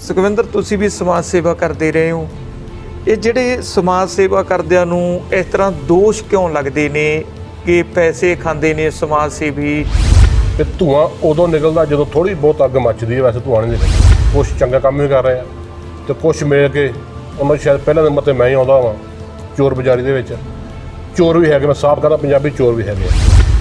ਸੁਖਵਿੰਦਰ, ਤੁਸੀਂ ਵੀ ਸਮਾਜ ਸੇਵਾ ਕਰਦੇ ਰਹੇ ਹੋ। ਇਹ ਜਿਹੜੇ ਸਮਾਜ ਸੇਵਾ ਕਰਦਿਆਂ ਨੂੰ ਇਸ ਤਰ੍ਹਾਂ ਦੋਸ਼ ਕਿਉਂ ਲੱਗਦੇ ਨੇ ਕਿ ਪੈਸੇ ਖਾਂਦੇ ਨੇ ਸਮਾਜ ਸੇਵੀ? ਤੇ ਧੂਆਂ ਉਦੋਂ ਨਿਕਲਦਾ ਜਦੋਂ ਥੋੜੀ ਬਹੁਤ ਅੱਗ ਮੱਚਦੀ ਹੈ। ਵੈਸੇ ਧੂਆਂ ਨਹੀਂ ਨਿਕਲਦਾ। ਕੁਛ ਚੰਗਾ ਕੰਮ ਵੀ ਕਰ ਰਹੇ ਆ ਤੇ ਕੁਛ ਮਿਲ ਕੇ ਉਹਨਾਂ ਸ਼ਾਇਦ ਪਹਿਲਾਂ ਨੰਬਰ 'ਤੇ ਮੈਂ ਹੀ ਆਉਂਦਾ ਵਾਂ। ਚੋਰ ਬਾਜ਼ਾਰੀ ਦੇ ਵਿੱਚ ਚੋਰ ਵੀ ਹੈਗੇ, ਮੈਂ ਸਾਫ਼ ਕਹਿੰਦਾ ਪੰਜਾਬੀ ਚੋਰ ਵੀ ਹੈਗੇ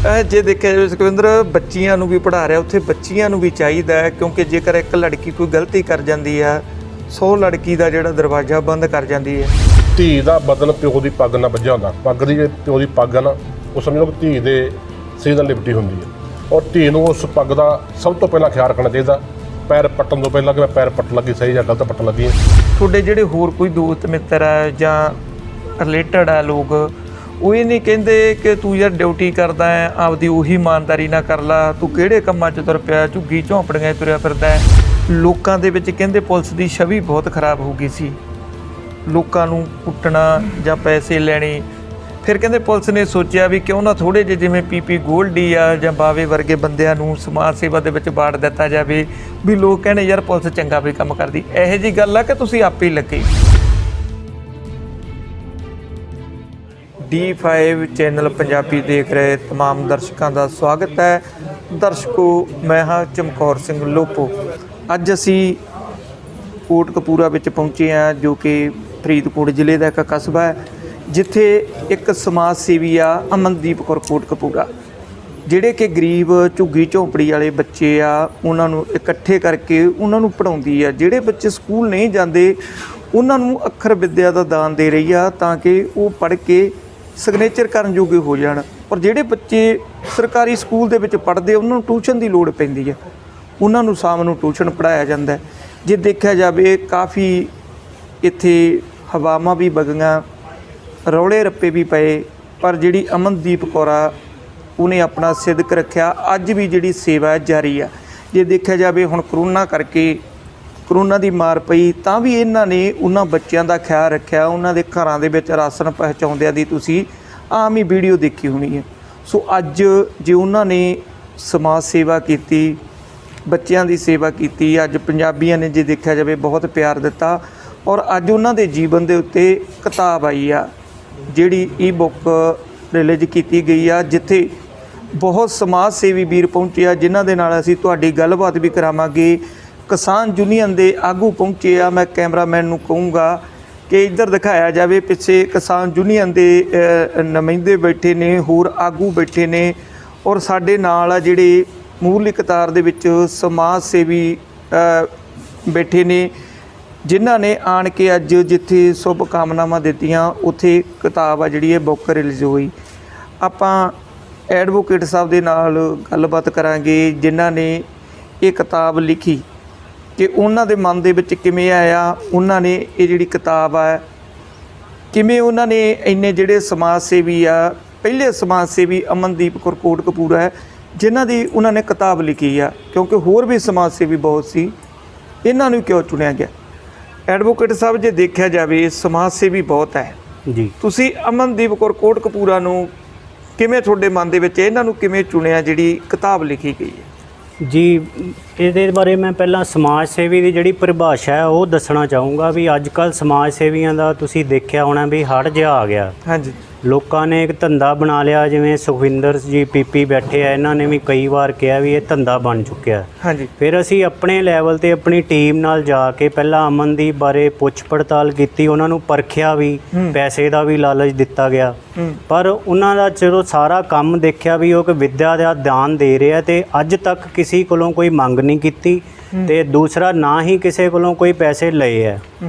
ਆ। ਜੇ ਦੇਖਿਆ ਜਾਵੇ ਸੁਖਵਿੰਦਰ, ਬੱਚੀਆਂ ਨੂੰ ਵੀ ਪੜ੍ਹਾ ਰਿਹਾ, ਉੱਥੇ ਬੱਚੀਆਂ ਨੂੰ ਵੀ ਚਾਹੀਦਾ ਹੈ, ਕਿਉਂਕਿ ਜੇਕਰ ਇੱਕ ਲੜਕੀ ਕੋਈ ਗਲਤੀ ਕਰ ਜਾਂਦੀ ਹੈ 100 ਲੜਕੀ ਦਾ ਜਿਹੜਾ ਦਰਵਾਜ਼ਾ ਬੰਦ ਕਰ ਜਾਂਦੀ ਹੈ। ਧੀ ਦਾ ਬਦਨ ਪਿਓ ਦੀ ਪੱਗ ਨਾਲ ਵੱਜਿਆ ਹੁੰਦਾ। ਪੱਗ ਦੀ ਜੇ ਪਿਓ ਦੀ ਪੱਗ ਆ ਨਾ, ਉਹ ਸਮਝ ਲਓ ਕਿ ਧੀ ਦੇ ਸਿਰ ਦਾ ਲਿਬਟੀ ਹੁੰਦੀ ਹੈ। ਔਰ ਧੀ ਨੂੰ ਉਸ ਪੱਗ ਦਾ ਸਭ ਤੋਂ ਪਹਿਲਾਂ ਖਿਆਲ ਰੱਖਣਾ ਚਾਹੀਦਾ, ਪੈਰ ਪੱਟਣ ਤੋਂ ਪਹਿਲਾਂ ਕਿ ਮੈਂ ਪੈਰ ਪੱਟ ਲੱਗੀ ਸਹੀ ਜਾਂ ਗਲਤ ਪੱਟ ਲੱਗੀ ਹੈ। ਤੁਹਾਡੇ ਜਿਹੜੇ ਹੋਰ ਕੋਈ ਦੋਸਤ ਮਿੱਤਰ ਹੈ ਜਾਂ ਰਿਲੇਟਡ ਹੈ ਲੋਕ, ਉਹ ਇਹ ਨਹੀਂ ਕਹਿੰਦੇ ਕਿ ਤੂੰ ਯਾਰ ਡਿਊਟੀ ਕਰਦਾ ਹੈ, ਆਪਦੀ ਉਹੀ ਇਮਾਨਦਾਰੀ ਨਾ ਕਰ ਲਾ, ਤੂੰ ਕਿਹੜੇ ਕੰਮਾਂ 'ਚ ਤੁਰ ਪਿਆ, ਝੁੱਗੀ ਝੌਂਪੜੀਆਂ 'ਚ ਤੁਰਿਆ ਫਿਰਦਾ ਹੈ। ਲੋਕਾਂ ਦੇ ਵਿੱਚ ਕਹਿੰਦੇ ਪੁਲਿਸ ਦੀ ਛਵੀ ਬਹੁਤ ਖਰਾਬ ਹੋ ਗਈ ਸੀ, ਲੋਕਾਂ ਨੂੰ ਕੁੱਟਣਾ ਜਾਂ ਪੈਸੇ ਲੈਣੇ। ਫਿਰ ਕਹਿੰਦੇ ਪੁਲਿਸ ਨੇ ਸੋਚਿਆ ਵੀ ਕਿਉਂ ਨਾ ਥੋੜ੍ਹੇ ਜਿਹੇ ਜਿਵੇਂ ਪੀਪੀ ਗੋਲਡੀ ਆ ਜਾਂ ਬਾਵੇ ਵਰਗੇ ਬੰਦਿਆਂ ਨੂੰ ਸਮਾਜ ਸੇਵਾ ਦੇ ਵਿੱਚ ਬਾੜ ਦਿੱਤਾ ਜਾਵੇ, ਵੀ ਲੋਕ ਕਹਿੰਦੇ ਯਾਰ ਪੁਲਿਸ ਚੰਗਾ ਵੀ ਕੰਮ ਕਰਦੀ। ਇਹੋ ਜਿਹੀ ਗੱਲ ਆ ਕਿ ਤੁਸੀਂ ਆਪੇ ਹੀ ਲੱਗੇ। D5 ਚੈਨਲ ਪੰਜਾਬੀ ਦੇਖ ਰਹੇ तमाम ਦਰਸ਼ਕਾਂ ਦਾ ਸਵਾਗਤ ਹੈ। ਦਰਸ਼ਕੋ, ਮੈਂ ਹਾਂ ਚਮਕੌਰ ਸਿੰਘ ਲੋਪੋ। ਅੱਜ ਅਸੀਂ ਕੋਟਕਪੂਰਾ ਵਿੱਚ ਪਹੁੰਚੇ ਹਾਂ, ਜੋ ਕਿ ਫਰੀਦਕੋਟ ਜ਼ਿਲ੍ਹੇ ਦਾ ਇੱਕ ਕਸਬਾ ਹੈ, ਜਿੱਥੇ ਇੱਕ ਸਮਾਜ ਸੇਵੀ ਆ ਅਮਨਦੀਪ ਕੌਰ ਕੋਟਕਪੂਰਾ, ਜਿਹੜੇ ਕਿ ਗਰੀਬ ਝੁੱਗੀ ਝੌਂਪੜੀ ਵਾਲੇ ਬੱਚੇ ਆ, ਉਹਨਾਂ ਨੂੰ ਇਕੱਠੇ ਕਰਕੇ ਉਹਨਾਂ ਨੂੰ ਪੜ੍ਹਾਉਂਦੀ ਆ। ਜਿਹੜੇ ਬੱਚੇ ਸਕੂਲ ਨਹੀਂ ਜਾਂਦੇ ਉਹਨਾਂ ਨੂੰ ਅੱਖਰ ਵਿੱਦਿਆ ਦਾ ਦਾਨ ਦੇ ਰਹੀ ਆ, ਤਾਂ ਕਿ ਉਹ ਪੜ੍ਹ ਕੇ ਸਿਗਨੇਚਰ ਕਰਨ ਜੋਗੇ ਹੋ ਜਾਣ। ਔਰ ਜਿਹੜੇ ਬੱਚੇ ਸਰਕਾਰੀ ਸਕੂਲ ਦੇ ਵਿੱਚ ਪੜ੍ਹਦੇ ਉਹਨਾਂ ਨੂੰ ਟਿਊਸ਼ਨ ਦੀ ਲੋੜ ਪੈਂਦੀ ਹੈ, ਉਹਨਾਂ ਨੂੰ ਸ਼ਾਮ ਨੂੰ ਟਿਊਸ਼ਨ ਪੜ੍ਹਾਇਆ ਜਾਂਦਾ। ਜੇ ਦੇਖਿਆ ਜਾਵੇ ਕਾਫੀ ਇੱਥੇ ਹਵਾਵਾਂ ਵੀ ਵਗੀਆਂ, ਰੌਲੇ ਰੱਪੇ ਵੀ ਪਏ, ਪਰ ਜਿਹੜੀ ਅਮਨਦੀਪ ਕੌਰ ਆ ਉਹਨੇ ਆਪਣਾ ਸਿਦਕ ਰੱਖਿਆ। ਅੱਜ ਵੀ ਜਿਹੜੀ ਸੇਵਾ ਜਾਰੀ ਆ। ਜੇ ਦੇਖਿਆ ਜਾਵੇ ਹੁਣ ਕਰੋਨਾ ਕਰਕੇ, ਕਰੋਨਾ ਦੀ ਮਾਰ ਪਈ, ਤਾਂ ਵੀ ਇਹਨਾਂ ਨੇ ਉਹਨਾਂ ਬੱਚਿਆਂ ਦਾ ਖਿਆਲ ਰੱਖਿਆ। ਉਹਨਾਂ ਦੇ ਘਰਾਂ ਦੇ ਵਿੱਚ ਰਾਸ਼ਨ ਪਹੁੰਚਾਉਂਦਿਆਂ ਦੀ ਤੁਸੀਂ ਆਮ ਹੀ ਵੀਡੀਓ ਦੇਖੀ ਹੋਣੀ ਹੈ। ਸੋ ਅੱਜ ਜੇ ਉਹਨਾਂ ਨੇ ਸਮਾਜ ਸੇਵਾ ਕੀਤੀ, ਬੱਚਿਆਂ ਦੀ ਸੇਵਾ ਕੀਤੀ, ਅੱਜ ਪੰਜਾਬੀਆਂ ਨੇ ਜੇ ਦੇਖਿਆ ਜਾਵੇ ਬਹੁਤ ਪਿਆਰ ਦਿੱਤਾ। ਔਰ ਅੱਜ ਉਹਨਾਂ ਦੇ ਜੀਵਨ ਦੇ ਉੱਤੇ ਕਿਤਾਬ ਆਈ ਆ, ਜਿਹੜੀ ਈ-ਬੁੱਕ ਰਿਲੀਜ਼ ਕੀਤੀ ਗਈ ਆ, ਜਿੱਥੇ ਬਹੁਤ ਸਮਾਜ ਸੇਵੀ ਵੀਰ ਪਹੁੰਚੇ ਆ, ਜਿਨ੍ਹਾਂ ਦੇ ਨਾਲ ਅਸੀਂ ਤੁਹਾਡੀ ਗੱਲਬਾਤ ਵੀ ਕਰਾਵਾਂਗੇ। ਕਿਸਾਨ ਯੂਨੀਅਨ ਦੇ ਆਗੂ ਪਹੁੰਚੇ ਆ। ਮੈਂ ਕੈਮਰਾਮੈਨ ਨੂੰ ਕਹੂੰਗਾ ਕਿ ਇੱਧਰ ਦਿਖਾਇਆ ਜਾਵੇ, ਪਿੱਛੇ ਕਿਸਾਨ ਯੂਨੀਅਨ ਦੇ ਨੁਮਾਇੰਦੇ ਬੈਠੇ ਨੇ, ਹੋਰ ਆਗੂ ਬੈਠੇ ਨੇ, ਔਰ ਸਾਡੇ ਨਾਲ ਆ ਜਿਹੜੇ ਮੂਹਰਲੀ ਕਤਾਰ ਦੇ ਵਿੱਚ ਸਮਾਜ ਸੇਵੀ ਬੈਠੇ ਨੇ, ਜਿਨ੍ਹਾਂ ਨੇ ਆਣ ਕੇ ਅੱਜ ਜਿੱਥੇ ਸ਼ੁਭ ਕਾਮਨਾਵਾਂ ਦਿੱਤੀਆਂ, ਉੱਥੇ ਕਿਤਾਬ ਆ ਜਿਹੜੀ ਇਹ ਬੁੱਕ ਰਿਲੀਜ਼ ਹੋਈ। ਆਪਾਂ ਐਡਵੋਕੇਟ ਸਾਹਿਬ ਦੇ ਨਾਲ ਗੱਲਬਾਤ ਕਰਾਂਗੇ, ਜਿਨ੍ਹਾਂ ਨੇ ਇਹ ਕਿਤਾਬ ਲਿਖੀ, ਕਿ ਉਹਨਾਂ ਦੇ ਮਨ ਦੇ ਵਿੱਚ ਕਿਵੇਂ ਆਇਆ, ਉਹਨਾਂ ਨੇ ਇਹ ਜਿਹੜੀ ਕਿਤਾਬ ਆ ਕਿਵੇਂ ਉਹਨਾਂ ਨੇ ਇੰਨੇ ਜਿਹੜੇ ਸਮਾਜ ਸੇਵੀ ਆ, ਪਹਿਲੇ ਸਮਾਜ ਸੇਵੀ ਅਮਨਦੀਪ ਕੌਰ ਕੋਟਕਪੂਰਾ ਹੈ, ਜਿਨ੍ਹਾਂ ਦੀ ਉਹਨਾਂ ਨੇ ਕਿਤਾਬ ਲਿਖੀ ਆ, ਕਿਉਂਕਿ ਹੋਰ ਵੀ ਸਮਾਜ ਸੇਵੀ ਬਹੁਤ ਸੀ, ਇਹਨਾਂ ਨੂੰ ਕਿਉਂ ਚੁਣਿਆ ਗਿਆ? ਐਡਵੋਕੇਟ ਸਾਹਿਬ, ਜੇ ਦੇਖਿਆ ਜਾਵੇ ਸਮਾਜ ਸੇਵੀ ਬਹੁਤ ਹੈ ਜੀ, ਤੁਸੀਂ ਅਮਨਦੀਪ ਕੌਰ ਕੋਟਕਪੂਰਾ ਨੂੰ ਕਿਵੇਂ, ਤੁਹਾਡੇ ਮਨ ਦੇ ਵਿੱਚ ਇਹਨਾਂ ਨੂੰ ਕਿਵੇਂ ਚੁਣਿਆ ਜਿਹੜੀ ਕਿਤਾਬ ਲਿਖੀ ਗਈ ਹੈ? ਜੀ, ਇਹਦੇ ਬਾਰੇ ਮੈਂ ਪਹਿਲਾਂ ਸਮਾਜ ਸੇਵੀ ਦੀ ਜਿਹੜੀ ਪਰਿਭਾਸ਼ਾ ਹੈ ਉਹ ਦੱਸਣਾ ਚਾਹੂँਗਾ। ਵੀ ਅੱਜ ਕੱਲ੍ਹ ਸਮਾਜ ਸੇਵੀਆਂ ਦਾ ਤੁਸੀਂ ਦੇਖਿਆ ਹੋਣਾ ਵੀ ਹੜ ਜਿਹਾ ਆ ਗਿਆ। ਹਾਂਜੀ, ਲੋਕਾਂ ਨੇ ਇੱਕ ਧੰਦਾ ਬਣਾ ਲਿਆ। ਜਿਵੇਂ ਸੁਖਵਿੰਦਰ ਜੀ ਪੀਪੀ ਬੈਠੇ ਆ, ਇਹਨਾਂ ਨੇ ਵੀ ਕਈ ਵਾਰ ਕਿਹਾ ਵੀ ਇਹ ਧੰਦਾ ਬਣ ਚੁੱਕਿਆ। ਹਾਂਜੀ, ਫਿਰ ਅਸੀਂ ਆਪਣੇ ਲੈਵਲ 'ਤੇ ਆਪਣੀ ਟੀਮ ਨਾਲ ਜਾ ਕੇ ਪਹਿਲਾਂ ਅਮਨਦੀਪ ਬਾਰੇ ਪੁੱਛ ਪੜਤਾਲ ਕੀਤੀ, ਉਹਨਾਂ ਨੂੰ ਪਰਖਿਆ ਵੀ, ਪੈਸੇ ਦਾ ਵੀ ਲਾਲਚ ਦਿੱਤਾ ਗਿਆ। ਪਰ ਉਹਨਾਂ ਦਾ ਜਦੋਂ ਸਾਰਾ ਕੰਮ ਦੇਖਿਆ ਵੀ ਉਹ ਕਿ ਵਿੱਦਿਆ ਦਾ ਦਾਨ ਦੇ ਰਿਹਾ, ਤੇ ਅੱਜ ਤੱਕ ਕਿਸੇ ਕੋਲੋਂ ਕੋਈ ਮੰਗ ਨਹੀਂ ਕੀਤੀ, ਤੇ ਦੂਸਰਾ ਨਾ ਹੀ ਕਿਸੇ ਕੋਲੋਂ ਕੋਈ ਪੈਸੇ ਲਏ ਹੈ।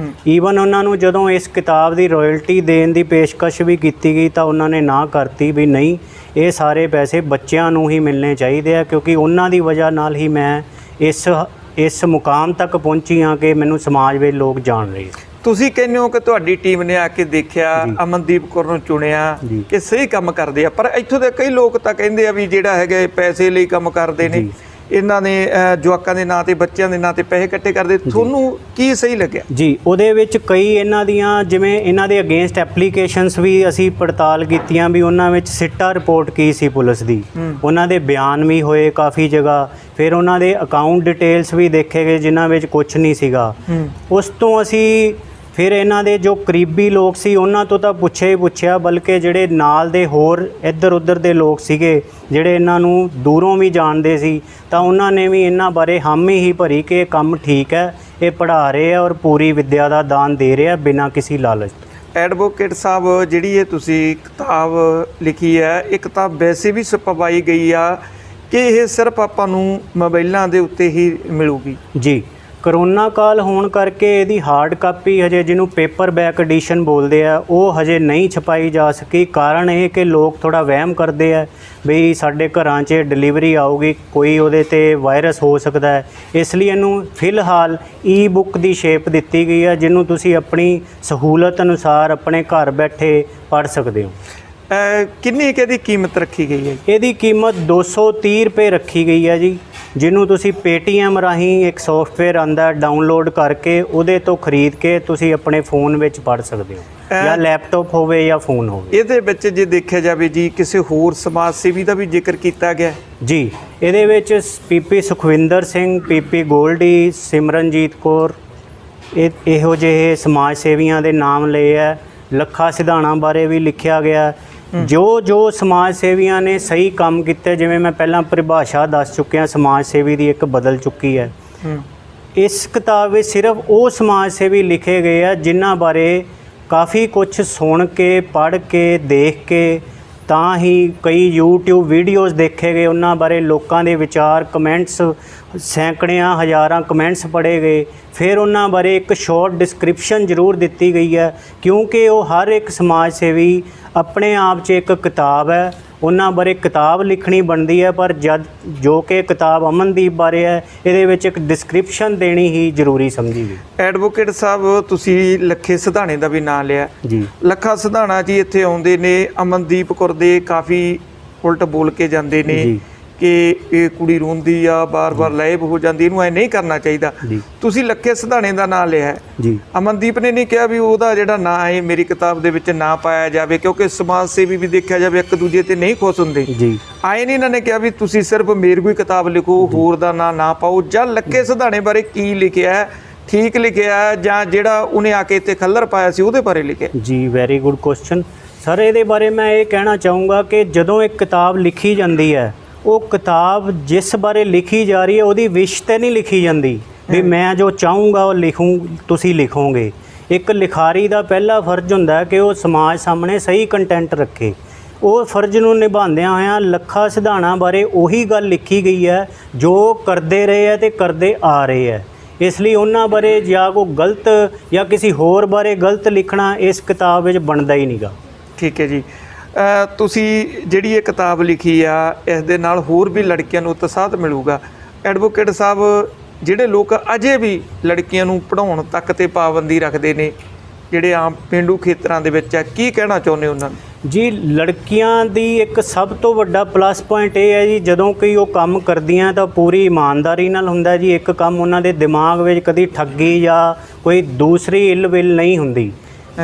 ਈਵਨ ਉਹਨਾਂ ਨੂੰ ਜਦੋਂ ਇਸ ਕਿਤਾਬ ਦੀ ਰਾਇਲਟੀ ਦੇਣ ਦੀ ਪੇਸ਼ਕਸ਼ ਵੀ ਕੀਤੀ ਗਈ ਤਾਂ ਉਹਨਾਂ ਨੇ ਨਾ ਕਰਤੀ, ਵੀ ਨਹੀਂ, ਇਹ ਸਾਰੇ ਪੈਸੇ ਬੱਚਿਆਂ ਨੂੰ ਹੀ ਮਿਲਣੇ ਚਾਹੀਦੇ ਆ, ਕਿਉਂਕਿ ਉਹਨਾਂ ਦੀ ਵਜ੍ਹਾ ਨਾਲ ਹੀ ਮੈਂ ਇਸ ਮੁਕਾਮ ਤੱਕ ਪਹੁੰਚੀ ਹਾਂ ਕਿ ਮੈਨੂੰ ਸਮਾਜ ਵਿੱਚ ਲੋਕ ਜਾਣ ਰਹੇ। ਤੁਸੀਂ ਕਹਿੰਦੇ ਹੋ ਕਿ ਤੁਹਾਡੀ ਟੀਮ ਨੇ ਆ ਕੇ ਦੇਖਿਆ, ਅਮਨਦੀਪ ਕੌਰ ਨੂੰ ਚੁਣਿਆ ਕਿ ਸਹੀ ਕੰਮ ਕਰਦੇ ਆ, ਪਰ ਇੱਥੋਂ ਦੇ ਕਈ ਲੋਕ ਤਾਂ ਕਹਿੰਦੇ ਆ ਵੀ ਜਿਹੜਾ ਹੈਗਾ ਪੈਸੇ ਲਈ ਕੰਮ ਕਰਦੇ ਨੇ। ਇਹਨਾਂ ਨੇ ਜਵਾਕਾਂ ਦੇ ਨਾਂ ਤੇ ਬੱਚਿਆਂ ਦੇ ਨਾਂ ਤੇ ਪੈਸੇ ਇਕੱਠੇ ਕਰਦੇ, ਤੁਹਾਨੂੰ ਕੀ ਸਹੀ ਲੱਗਿਆ? ਜੀ, ਉਹਦੇ ਵਿੱਚ ਕਈ ਇਹਨਾਂ ਦੀਆਂ ਜਿਵੇਂ ਇਹਨਾਂ ਦੇ ਅਗੇਂਸਟ ਐਪਲੀਕੇਸ਼ਨਸ ਵੀ ਅਸੀਂ ਪੜਤਾਲ ਕੀਤੀਆਂ ਵੀ ਉਹਨਾਂ ਵਿੱਚ ਸਿੱਟਾ ਰਿਪੋਰਟ ਕੀ ਸੀ ਪੁਲਿਸ ਦੀ, ਉਹਨਾਂ ਦੇ ਬਿਆਨ ਵੀ ਹੋਏ ਕਾਫੀ ਜਗ੍ਹਾ, ਫਿਰ ਉਹਨਾਂ ਦੇ ਅਕਾਊਂਟ ਡਿਟੇਲਸ ਵੀ ਦੇਖੇ ਗਏ ਜਿਨ੍ਹਾਂ ਵਿੱਚ ਕੁਝ ਨਹੀਂ ਸੀਗਾ। ਉਸ ਤੋਂ ਅਸੀਂ ਫਿਰ ਇਹਨਾਂ ਦੇ ਜੋ ਕਰੀਬੀ ਲੋਕ ਸੀ ਉਹਨਾਂ ਤੋਂ ਤਾਂ ਪੁੱਛਿਆ, ਬਲਕਿ ਜਿਹੜੇ ਨਾਲ ਦੇ ਹੋਰ ਇੱਧਰ ਉੱਧਰ ਦੇ ਲੋਕ ਸੀਗੇ ਜਿਹੜੇ ਇਹਨਾਂ ਨੂੰ ਦੂਰੋਂ ਵੀ ਜਾਣਦੇ ਸੀ, ਤਾਂ ਉਹਨਾਂ ਨੇ ਵੀ ਇਹਨਾਂ ਬਾਰੇ ਹਾਮੀ ਹੀ ਭਰੀ ਕਿ ਇਹ ਕੰਮ ਠੀਕ ਹੈ, ਇਹ ਪੜ੍ਹਾ ਰਹੇ ਆ ਔਰ ਪੂਰੀ ਵਿੱਦਿਆ ਦਾ ਦਾਨ ਦੇ ਰਹੇ ਆ ਬਿਨਾਂ ਕਿਸੇ ਲਾਲਚ ਤੋਂ। ਐਡਵੋਕੇਟ ਸਾਹਿਬ, ਜਿਹੜੀ ਇਹ ਤੁਸੀਂ ਕਿਤਾਬ ਲਿਖੀ ਹੈ, ਇਹ ਕਿਤਾਬ ਵੈਸੇ ਵੀ ਛਪਵਾਈ ਗਈ ਆ ਕਿ ਇਹ ਸਿਰਫ ਆਪਾਂ ਨੂੰ ਮੋਬਾਈਲਾਂ ਦੇ ਉੱਤੇ ਹੀ ਮਿਲੂਗੀ? ਜੀ, ਕਰੋਨਾ ਕਾਲ ਹੋਣ ਕਰਕੇ ਇਹਦੀ ਹਾਰਡ ਕਾਪੀ ਹਜੇ ਜਿਹਨੂੰ ਪੇਪਰ ਬੈਕ ਐਡੀਸ਼ਨ ਬੋਲਦੇ ਆ ਉਹ ਹਜੇ ਨਹੀਂ ਛਪਾਈ ਜਾ ਸਕੀ। ਕਾਰਨ ਇਹ ਕਿ ਲੋਕ ਥੋੜਾ ਵਹਿਮ ਕਰਦੇ ਆ ਵੀ ਸਾਡੇ ਘਰਾਂ 'ਚ ਡਿਲੀਵਰੀ ਆਊਗੀ, ਕੋਈ ਉਹਦੇ ਤੇ ਵਾਇਰਸ ਹੋ ਸਕਦਾ ਹੈ, ਇਸ ਲਈ ਇਹਨੂੰ ਫਿਲਹਾਲ ਈ ਬੁੱਕ ਦੀ ਸ਼ੇਪ ਦਿੱਤੀ ਗਈ ਹੈ ਜਿਹਨੂੰ ਤੁਸੀਂ ਆਪਣੀ ਸਹੂਲਤ ਅਨੁਸਾਰ ਆਪਣੇ ਘਰ ਬੈਠੇ ਪੜ੍ਹ ਸਕਦੇ ਹੋ। ਕਿੰਨੀ ਕੁ ਇਹਦੀ ਕੀਮਤ ਰੱਖੀ ਗਈ ਹੈ? ਇਹਦੀ ਕੀਮਤ 230 ਰੁਪਏ ਰੱਖੀ ਗਈ ਹੈ ਜੀ, ਜਿਹਨੂੰ ਤੁਸੀਂ ਪੇਟੀਐਮ ਰਾਹੀਂ ਇੱਕ ਸੌਫਟਵੇਅਰ ਆਉਂਦਾ ਡਾਊਨਲੋਡ ਕਰਕੇ ਉਹਦੇ ਤੋਂ ਖਰੀਦ ਕੇ ਤੁਸੀਂ ਆਪਣੇ ਫੋਨ ਵਿੱਚ ਪੜ੍ਹ ਸਕਦੇ ਹੋ, ਜਾਂ ਲੈਪਟਾਪ ਹੋਵੇ ਜਾਂ ਫੋਨ ਹੋਵੇ। ਇਹਦੇ ਵਿੱਚ ਜੇ ਦੇਖਿਆ ਜਾਵੇ ਜੀ, ਕਿਸੇ ਹੋਰ ਸਮਾਜ ਸੇਵੀ ਦਾ ਵੀ ਜ਼ਿਕਰ ਕੀਤਾ ਗਿਆ? ਜੀ, ਇਹਦੇ ਵਿੱਚ ਪੀਪੀ ਸੁਖਵਿੰਦਰ ਸਿੰਘ, ਪੀਪੀ ਗੋਲਡੀ, ਸਿਮਰਨਜੀਤ ਕੌਰ, ਇਹੋ ਜਿਹੇ ਸਮਾਜ ਸੇਵੀਆਂ ਦੇ ਨਾਮ ਲਏ ਹੈ। ਲੱਖਾ ਸਿਧਾਣਾ ਬਾਰੇ ਵੀ ਲਿਖਿਆ ਗਿਆ। ਜੋ ਸਮਾਜ ਸੇਵੀਆਂ ਨੇ ਸਹੀ ਕੰਮ ਕੀਤੇ, ਜਿਵੇਂ ਮੈਂ ਪਹਿਲਾਂ ਪਰਿਭਾਸ਼ਾ ਦੱਸ ਚੁੱਕਿਆ ਸਮਾਜ ਸੇਵੀ ਦੀ ਇੱਕ ਬਦਲ ਚੁੱਕੀ ਹੈ। ਇਸ ਕਿਤਾਬ ਵਿੱਚ ਸਿਰਫ ਉਹ ਸਮਾਜ ਸੇਵੀ ਲਿਖੇ ਗਏ ਆ ਜਿਨ੍ਹਾਂ ਬਾਰੇ ਕਾਫੀ ਕੁਝ ਸੁਣ ਕੇ, ਪੜ੍ਹ ਕੇ, ਦੇਖ ਕੇ, ਤਾਂ ਹੀ ਕਈ YouTube ਵੀਡੀਓਜ਼ ਦੇਖੇ ਗਏ, ਉਹਨਾਂ ਬਾਰੇ ਲੋਕਾਂ ਦੇ ਵਿਚਾਰ, ਕਮੈਂਟਸ, ਸੈਂਕੜਿਆਂ ਹਜ਼ਾਰਾਂ ਕਮੈਂਟਸ ਪੜ੍ਹੇ ਗਏ, ਫਿਰ ਉਹਨਾਂ ਬਾਰੇ ਇੱਕ ਸ਼ਾਰਟ ਡਿਸਕ੍ਰਿਪਸ਼ਨ ਜ਼ਰੂਰ ਦਿੱਤੀ ਗਈ ਹੈ, ਕਿਉਂਕਿ ਉਹ ਹਰ ਇੱਕ ਸਮਾਜ ਸੇਵੀ ਆਪਣੇ ਆਪ 'ਚ ਇੱਕ ਕਿਤਾਬ ਹੈ, ਉਹਨਾਂ ਬਾਰੇ ਕਿਤਾਬ ਲਿਖਣੀ ਬਣਦੀ ਹੈ, ਪਰ ਜਦ ਜੋ ਕਿ ਕਿਤਾਬ ਅਮਨਦੀਪ ਬਾਰੇ ਹੈ, ਇਹਦੇ ਵਿੱਚ ਇੱਕ ਡਿਸਕ੍ਰਿਪਸ਼ਨ ਦੇਣੀ ਹੀ ਜ਼ਰੂਰੀ ਸਮਝੀ ਗਈ। ਐਡਵੋਕੇਟ ਸਾਹਿਬ, ਤੁਸੀਂ ਲੱਖੇ ਸਿਧਾਣੇ ਦਾ ਵੀ ਨਾਂ ਲਿਆ ਜੀ। ਲੱਖਾ ਸਿਧਾਣਾ ਜੀ ਇੱਥੇ ਆਉਂਦੇ ਨੇ, ਅਮਨਦੀਪ ਕੌਰ ਦੇ ਕਾਫੀ ਉਲਟ ਬੋਲ ਕੇ ਜਾਂਦੇ ਨੇ ਕਿ ਇਹ ਕੁੜੀ ਰੋਂਦੀ ਆ, ਬਾਰ-ਬਾਰ ਲਾਈਵ ਹੋ ਜਾਂਦੀ, ਇਹਨੂੰ ਐ ਨਹੀਂ ਕਰਨਾ ਚਾਹੀਦਾ। ਤੁਸੀਂ ਲੱਖੇ ਸਿਧਾਣੇ ਦਾ ਨਾਂ ਲਿਆ ਜੀ। ਅਮਨਦੀਪ ਨੇ ਨਹੀਂ ਕਿਹਾ ਵੀ ਉਹਦਾ ਜਿਹੜਾ ਨਾਂ ਹੈ ਮੇਰੀ ਕਿਤਾਬ ਦੇ ਵਿੱਚ ਨਾ ਪਾਇਆ ਜਾਵੇ, ਕਿਉਂਕਿ ਸਮਾਜ ਸੇਵੀ ਵੀ ਦੇਖਿਆ ਜਾਵੇ ਇੱਕ ਦੂਜੇ ਤੇ ਨਹੀਂ ਖੁਸ਼ ਹੁੰਦੇ ਜੀ। ਆਏ ਨਹੀਂ ਇਹਨਾਂ ਨੇ ਕਿਹਾ ਵੀ ਤੁਸੀਂ ਸਿਰਫ ਮੇਰੀ ਕੋਈ ਕਿਤਾਬ ਲਿਖੋ, ਹੋਰ ਦਾ ਨਾਂ ਨਾ ਪਾਓ। ਜਾਂ ਲੱਖੇ ਸਿਧਾਣੇ ਬਾਰੇ ਕੀ ਲਿਖਿਆ, ਠੀਕ ਲਿਖਿਆ, ਜਾਂ ਜਿਹੜਾ ਉਹਨੇ ਆ ਕੇ ਇੱਥੇ ਖੱਲਰ ਪਾਇਆ ਸੀ ਉਹਦੇ ਬਾਰੇ ਲਿਖਿਆ? ਜੀ, ਵੈਰੀ ਗੁੱਡ ਕੁਐਸਚਨ ਸਰ। ਇਹਦੇ ਬਾਰੇ ਮੈਂ ਇਹ ਕਹਿਣਾ ਚਾਹੂੰਗਾ ਕਿ ਜਦੋਂ ਇੱਕ ਕਿਤਾਬ ਲਿਖੀ ਜਾਂਦੀ ਹੈ, ਉਹ ਕਿਤਾਬ ਜਿਸ ਬਾਰੇ ਲਿਖੀ ਜਾ ਰਹੀ ਹੈ ਉਹਦੀ ਵਿਸ਼ 'ਤੇ ਨਹੀਂ ਲਿਖੀ ਜਾਂਦੀ ਵੀ ਮੈਂ ਜੋ ਚਾਹੂੰਗਾ ਉਹ ਤੁਸੀਂ ਲਿਖੋਗੇ। ਇੱਕ ਲਿਖਾਰੀ ਦਾ ਪਹਿਲਾ ਫਰਜ਼ ਹੁੰਦਾ ਹੈ ਕਿ ਉਹ ਸਮਾਜ ਸਾਹਮਣੇ ਸਹੀ ਕੰਟੈਂਟ ਰੱਖੇ। ਉਹ ਫਰਜ਼ ਨੂੰ ਨਿਭਾਉਂਦਿਆਂ ਹੋਇਆਂ ਲੱਖਾ ਸਿਧਾਣਾ ਬਾਰੇ ਉਹੀ ਗੱਲ ਲਿਖੀ ਗਈ ਹੈ ਜੋ ਕਰਦੇ ਰਹੇ ਹੈ ਤੇ ਕਰਦੇ ਆ ਰਹੇ ਹੈ। ਇਸ ਲਈ ਉਹਨਾਂ ਬਾਰੇ ਜਾਂ ਕੋਈ ਗਲਤ ਜਾਂ ਕਿਸੇ ਹੋਰ ਬਾਰੇ ਗਲਤ ਲਿਖਣਾ ਇਸ ਕਿਤਾਬ ਵਿੱਚ ਬਣਦਾ ਹੀ ਨਹੀਂਗਾ। ਠੀਕ ਹੈ ਜੀ। ਤੁਸੀਂ ਜਿਹੜੀ ਇਹ ਕਿਤਾਬ ਲਿਖੀ ਆ, ਇਸ ਦੇ ਨਾਲ ਹੋਰ ਵੀ ਲੜਕੀਆਂ ਨੂੰ ਉਤਸ਼ਾਹ ਮਿਲੂਗਾ। ਐਡਵੋਕੇਟ ਸਾਹਿਬ, ਜਿਹੜੇ ਲੋਕ ਅਜੇ ਵੀ ਲੜਕੀਆਂ ਨੂੰ ਪੜ੍ਹਾਉਣ ਤੱਕ ਤੇ ਪਾਬੰਦੀ ਰੱਖਦੇ ਨੇ, ਜਿਹੜੇ ਆਮ ਪੇਂਡੂ ਖੇਤਰਾਂ ਦੇ ਵਿੱਚ ਆ, ਕੀ ਕਹਿਣਾ ਚਾਹੁੰਦੇ ਉਹਨਾਂ ਨੂੰ? ਜੀ, ਲੜਕੀਆਂ ਦੀ ਇੱਕ ਸਭ ਤੋਂ ਵੱਡਾ ਪਲੱਸ ਪੁਆਇੰਟ ਇਹ ਹੈ ਜੀ, ਜਦੋਂ ਕਿ ਉਹ ਕੰਮ ਕਰਦੀਆਂ ਤਾਂ ਪੂਰੀ ਇਮਾਨਦਾਰੀ ਨਾਲ ਹੁੰਦਾ ਜੀ। ਇੱਕ ਕੰਮ ਉਹਨਾਂ ਦੇ ਦਿਮਾਗ ਵਿੱਚ ਕਦੀ ਠੱਗੀ ਜਾਂ ਕੋਈ ਦੂਸਰੀ ਇਲ ਵਿਲ ਨਹੀਂ ਹੁੰਦੀ।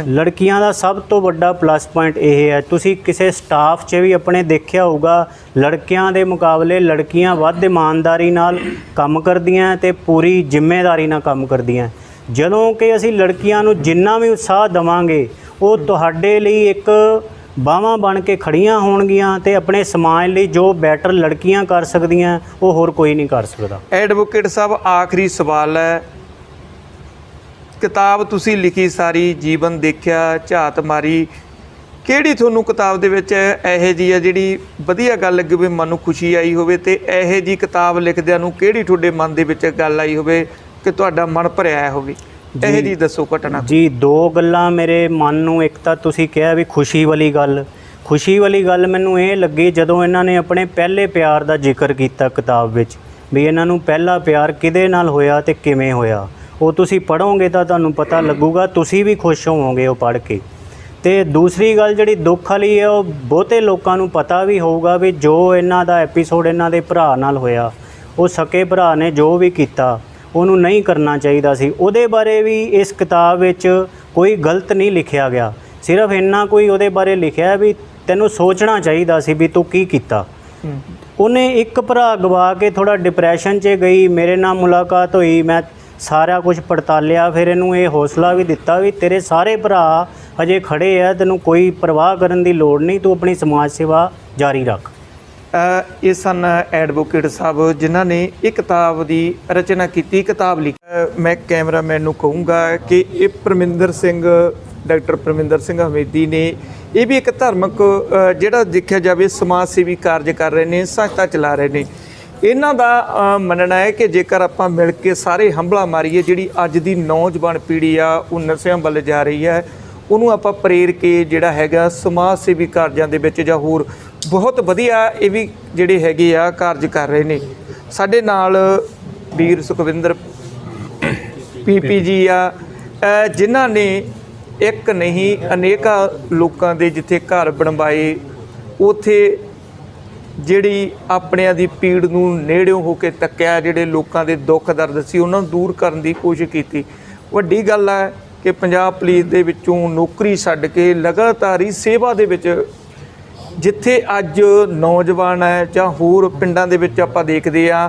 ਲੜਕੀਆਂ ਦਾ ਸਭ ਤੋਂ ਵੱਡਾ ਪਲੱਸ ਪੁਆਇੰਟ ਇਹ ਹੈ। ਤੁਸੀਂ ਕਿਸੇ ਸਟਾਫ 'ਚ ਵੀ ਆਪਣੇ ਦੇਖਿਆ ਹੋਊਗਾ, ਲੜਕਿਆਂ ਦੇ ਮੁਕਾਬਲੇ ਲੜਕੀਆਂ ਵੱਧ ਇਮਾਨਦਾਰੀ ਨਾਲ ਕੰਮ ਕਰਦੀਆਂ ਤੇ ਪੂਰੀ ਜ਼ਿੰਮੇਵਾਰੀ ਨਾਲ ਕੰਮ ਕਰਦੀਆਂ। ਜਦੋਂ ਕਿ ਅਸੀਂ ਲੜਕੀਆਂ ਨੂੰ ਜਿੰਨਾ ਵੀ ਉਤਸ਼ਾਹ ਦੇਵਾਂਗੇ, ਉਹ ਤੁਹਾਡੇ ਲਈ ਇੱਕ ਬਾਹਾਂ ਬਣ ਕੇ ਖੜੀਆਂ ਹੋਣਗੀਆਂ ਤੇ ਆਪਣੇ ਸਮਾਜ ਲਈ ਜੋ ਬੈਟਰ ਲੜਕੀਆਂ ਕਰ ਸਕਦੀਆਂ ਉਹ ਹੋਰ ਕੋਈ ਨਹੀਂ ਕਰ ਸਕਦਾ। ਐਡਵੋਕੇਟ ਸਾਹਿਬ, ਆਖਰੀ ਸਵਾਲ ਹੈ, ਕਿਤਾਬ ਤੁਸੀਂ ਲਿਖੀ ਸਾਰੀ, ਜੀਵਨ ਦੇਖਿਆ, ਝਾਤ ਮਾਰੀ, ਕਿਹੜੀ ਤੁਹਾਨੂੰ ਕਿਤਾਬ ਦੇ ਵਿੱਚ ਇਹੋ ਜਿਹੀ ਆ ਜਿਹੜੀ ਵਧੀਆ ਗੱਲ ਲੱਗੀ ਵੀ ਮਨ ਨੂੰ ਖੁਸ਼ੀ ਆਈ ਹੋਵੇ, ਤੇ ਇਹੋ ਜਿਹੀ ਕਿਤਾਬ ਲਿਖਦਿਆਂ ਨੂੰ ਕਿਹੜੀ ਤੁਹਾਡੇ ਮਨ ਦੇ ਵਿੱਚ ਗੱਲ ਆਈ ਹੋਵੇ ਕਿ ਤੁਹਾਡਾ ਮਨ ਭਰਿਆ ਹੋਵੇ? ਇਹੋ ਜਿਹੀ ਦੱਸੋ ਘਟਨਾ। ਜੀ, ਦੋ ਗੱਲਾਂ ਮੇਰੇ ਮਨ ਨੂੰ, ਇੱਕ ਤਾਂ ਤੁਸੀਂ ਕਿਹਾ ਵੀ ਖੁਸ਼ੀ ਵਾਲੀ ਗੱਲ ਮੈਨੂੰ ਇਹ ਲੱਗੀ ਜਦੋਂ ਇਹਨਾਂ ਨੇ ਆਪਣੇ ਪਹਿਲੇ ਪਿਆਰ ਦਾ ਜ਼ਿਕਰ ਕੀਤਾ ਕਿਤਾਬ ਵਿੱਚ, ਵੀ ਇਹਨਾਂ ਨੂੰ ਪਹਿਲਾ ਪਿਆਰ ਕਿਹਦੇ ਨਾਲ ਹੋਇਆ ਤੇ ਕਿਵੇਂ ਹੋਇਆ। ਉਹ ਤੁਸੀਂ ਪੜ੍ਹੋਗੇ ਤਾਂ ਤੁਹਾਨੂੰ ਪਤਾ ਲੱਗੂਗਾ, ਤੁਸੀਂ ਵੀ ਖੁਸ਼ ਹੋਵੋਗੇ ਉਹ ਪੜ੍ਹ ਕੇ। ਤੇ ਦੂਸਰੀ ਗੱਲ ਜਿਹੜੀ ਦੁੱਖ ਵਾਲੀ ਹੈ, ਉਹ ਬਹੁਤੇ ਲੋਕਾਂ ਨੂੰ ਪਤਾ ਵੀ ਹੋਊਗਾ ਵੀ ਜੋ ਇਹਨਾਂ ਦਾ ਐਪੀਸੋਡ ਇਹਨਾਂ ਦੇ ਭਰਾ ਨਾਲ ਹੋਇਆ, ਉਹ ਸਕੇ ਭਰਾ ਨੇ ਜੋ ਵੀ ਕੀਤਾ ਉਹਨੂੰ ਨਹੀਂ ਕਰਨਾ ਚਾਹੀਦਾ ਸੀ। ਉਹਦੇ ਬਾਰੇ ਵੀ ਇਸ ਕਿਤਾਬ ਵਿੱਚ ਕੋਈ ਗਲਤ ਨਹੀਂ ਲਿਖਿਆ ਗਿਆ, ਸਿਰਫ ਇੰਨਾ ਕੋਈ ਉਹਦੇ ਬਾਰੇ ਲਿਖਿਆ ਵੀ ਤੈਨੂੰ ਸੋਚਣਾ ਚਾਹੀਦਾ ਸੀ ਵੀ ਤੂੰ ਕੀ ਕੀਤਾ। ਉਹਨੇ ਇੱਕ ਭਰਾ ਗਵਾ ਕੇ ਥੋੜਾ ਡਿਪਰੈਸ਼ਨ 'ਚ ਗਈ, ਮੇਰੇ ਨਾਲ ਮੁਲਾਕਾਤ ਹੋਈ, ਮੈਂ ਸਾਰਾ ਕੁਝ ਪੜਤਾਲਿਆ, ਫਿਰ ਇਹਨੂੰ ਇਹ ਹੌਸਲਾ ਵੀ ਦਿੱਤਾ ਵੀ ਤੇਰੇ ਸਾਰੇ ਭਰਾ ਅਜੇ ਖੜੇ ਆ, ਤੈਨੂੰ ਕੋਈ ਪਰਵਾਹ ਕਰਨ ਦੀ ਲੋੜ ਨਹੀਂ, ਤੂੰ ਆਪਣੀ ਸਮਾਜ ਸੇਵਾ ਜਾਰੀ ਰੱਖ। ਇਹ ਸਨ ਐਡਵੋਕੇਟ ਸਾਹਿਬ ਜਿਨ੍ਹਾਂ ਨੇ ਇਹ ਕਿਤਾਬ ਦੀ ਰਚਨਾ ਕੀਤੀ, ਕਿਤਾਬ ਲਿਖੀ। ਮੈਂ ਕੈਮਰਾਮੈਨ ਨੂੰ ਕਹੂੰਗਾ ਕਿ ਇਹ ਪਰਮਿੰਦਰ ਸਿੰਘ, ਡਾਕਟਰ ਪਰਮਿੰਦਰ ਸਿੰਘ ਹਮੀਦੀ ਨੇ ਇਹ ਵੀ ਇੱਕ ਧਾਰਮਿਕ ਜਿਹੜਾ ਦੇਖਿਆ ਜਾਵੇ ਸਮਾਜ ਸੇਵੀ ਕਾਰਜ ਕਰ ਰਹੇ ਨੇ, ਸੰਸਥਾ ਚਲਾ ਰਹੇ ਨੇ। ਇਹਨਾਂ ਦਾ ਮੰਨਣਾ ਹੈ ਕਿ ਜੇਕਰ ਆਪਾਂ ਮਿਲ ਕੇ ਸਾਰੇ ਹੰਭਲਾ ਮਾਰੀਏ, ਜਿਹੜੀ ਅੱਜ ਦੀ ਨੌਜਵਾਨ ਪੀੜ੍ਹੀ ਆ ਉਹ ਨਸ਼ਿਆਂ ਵੱਲ ਜਾ ਰਹੀ ਹੈ, ਉਹਨੂੰ ਆਪਾਂ ਪ੍ਰੇਰ ਕੇ ਜਿਹੜਾ ਹੈਗਾ ਸਮਾਜ ਸੇਵੀ ਕਾਰਜਾਂ ਦੇ ਵਿੱਚ ਜਾਂ ਹੋਰ ਬਹੁਤ ਵਧੀਆ ਇਹ ਵੀ ਜਿਹੜੇ ਹੈਗੇ ਆ ਕਾਰਜ ਕਰ ਰਹੇ ਨੇ। ਸਾਡੇ ਨਾਲ ਵੀਰ ਸੁਖਵਿੰਦਰ ਪੀਪੀ ਜੀ ਆ, ਜਿਨ੍ਹਾਂ ਨੇ ਇੱਕ ਨਹੀਂ ਅਨੇਕਾਂ ਲੋਕਾਂ ਦੇ ਜਿੱਥੇ ਘਰ ਬਣਵਾਏ, ਉੱਥੇ ਜਿਹੜੀ ਆਪਣਿਆਂ ਦੀ ਪੀੜ ਨੂੰ ਨੇੜਿਓਂ ਹੋ ਕੇ ਤੱਕਿਆ, ਜਿਹੜੇ ਲੋਕਾਂ ਦੇ ਦੁੱਖ ਦਰਦ ਸੀ ਉਹਨਾਂ ਨੂੰ ਦੂਰ ਕਰਨ ਦੀ ਕੋਸ਼ਿਸ਼ ਕੀਤੀ। ਵੱਡੀ ਗੱਲ ਹੈ ਕਿ ਪੰਜਾਬ ਪੁਲਿਸ ਦੇ ਵਿੱਚੋਂ ਨੌਕਰੀ ਛੱਡ ਕੇ ਲਗਾਤਾਰ ਹੀ ਸੇਵਾ ਦੇ ਵਿੱਚ, ਜਿੱਥੇ ਅੱਜ ਨੌਜਵਾਨ ਹੈ ਜਾਂ ਹੋਰ ਪਿੰਡਾਂ ਦੇ ਵਿੱਚ ਆਪਾਂ ਦੇਖਦੇ ਆ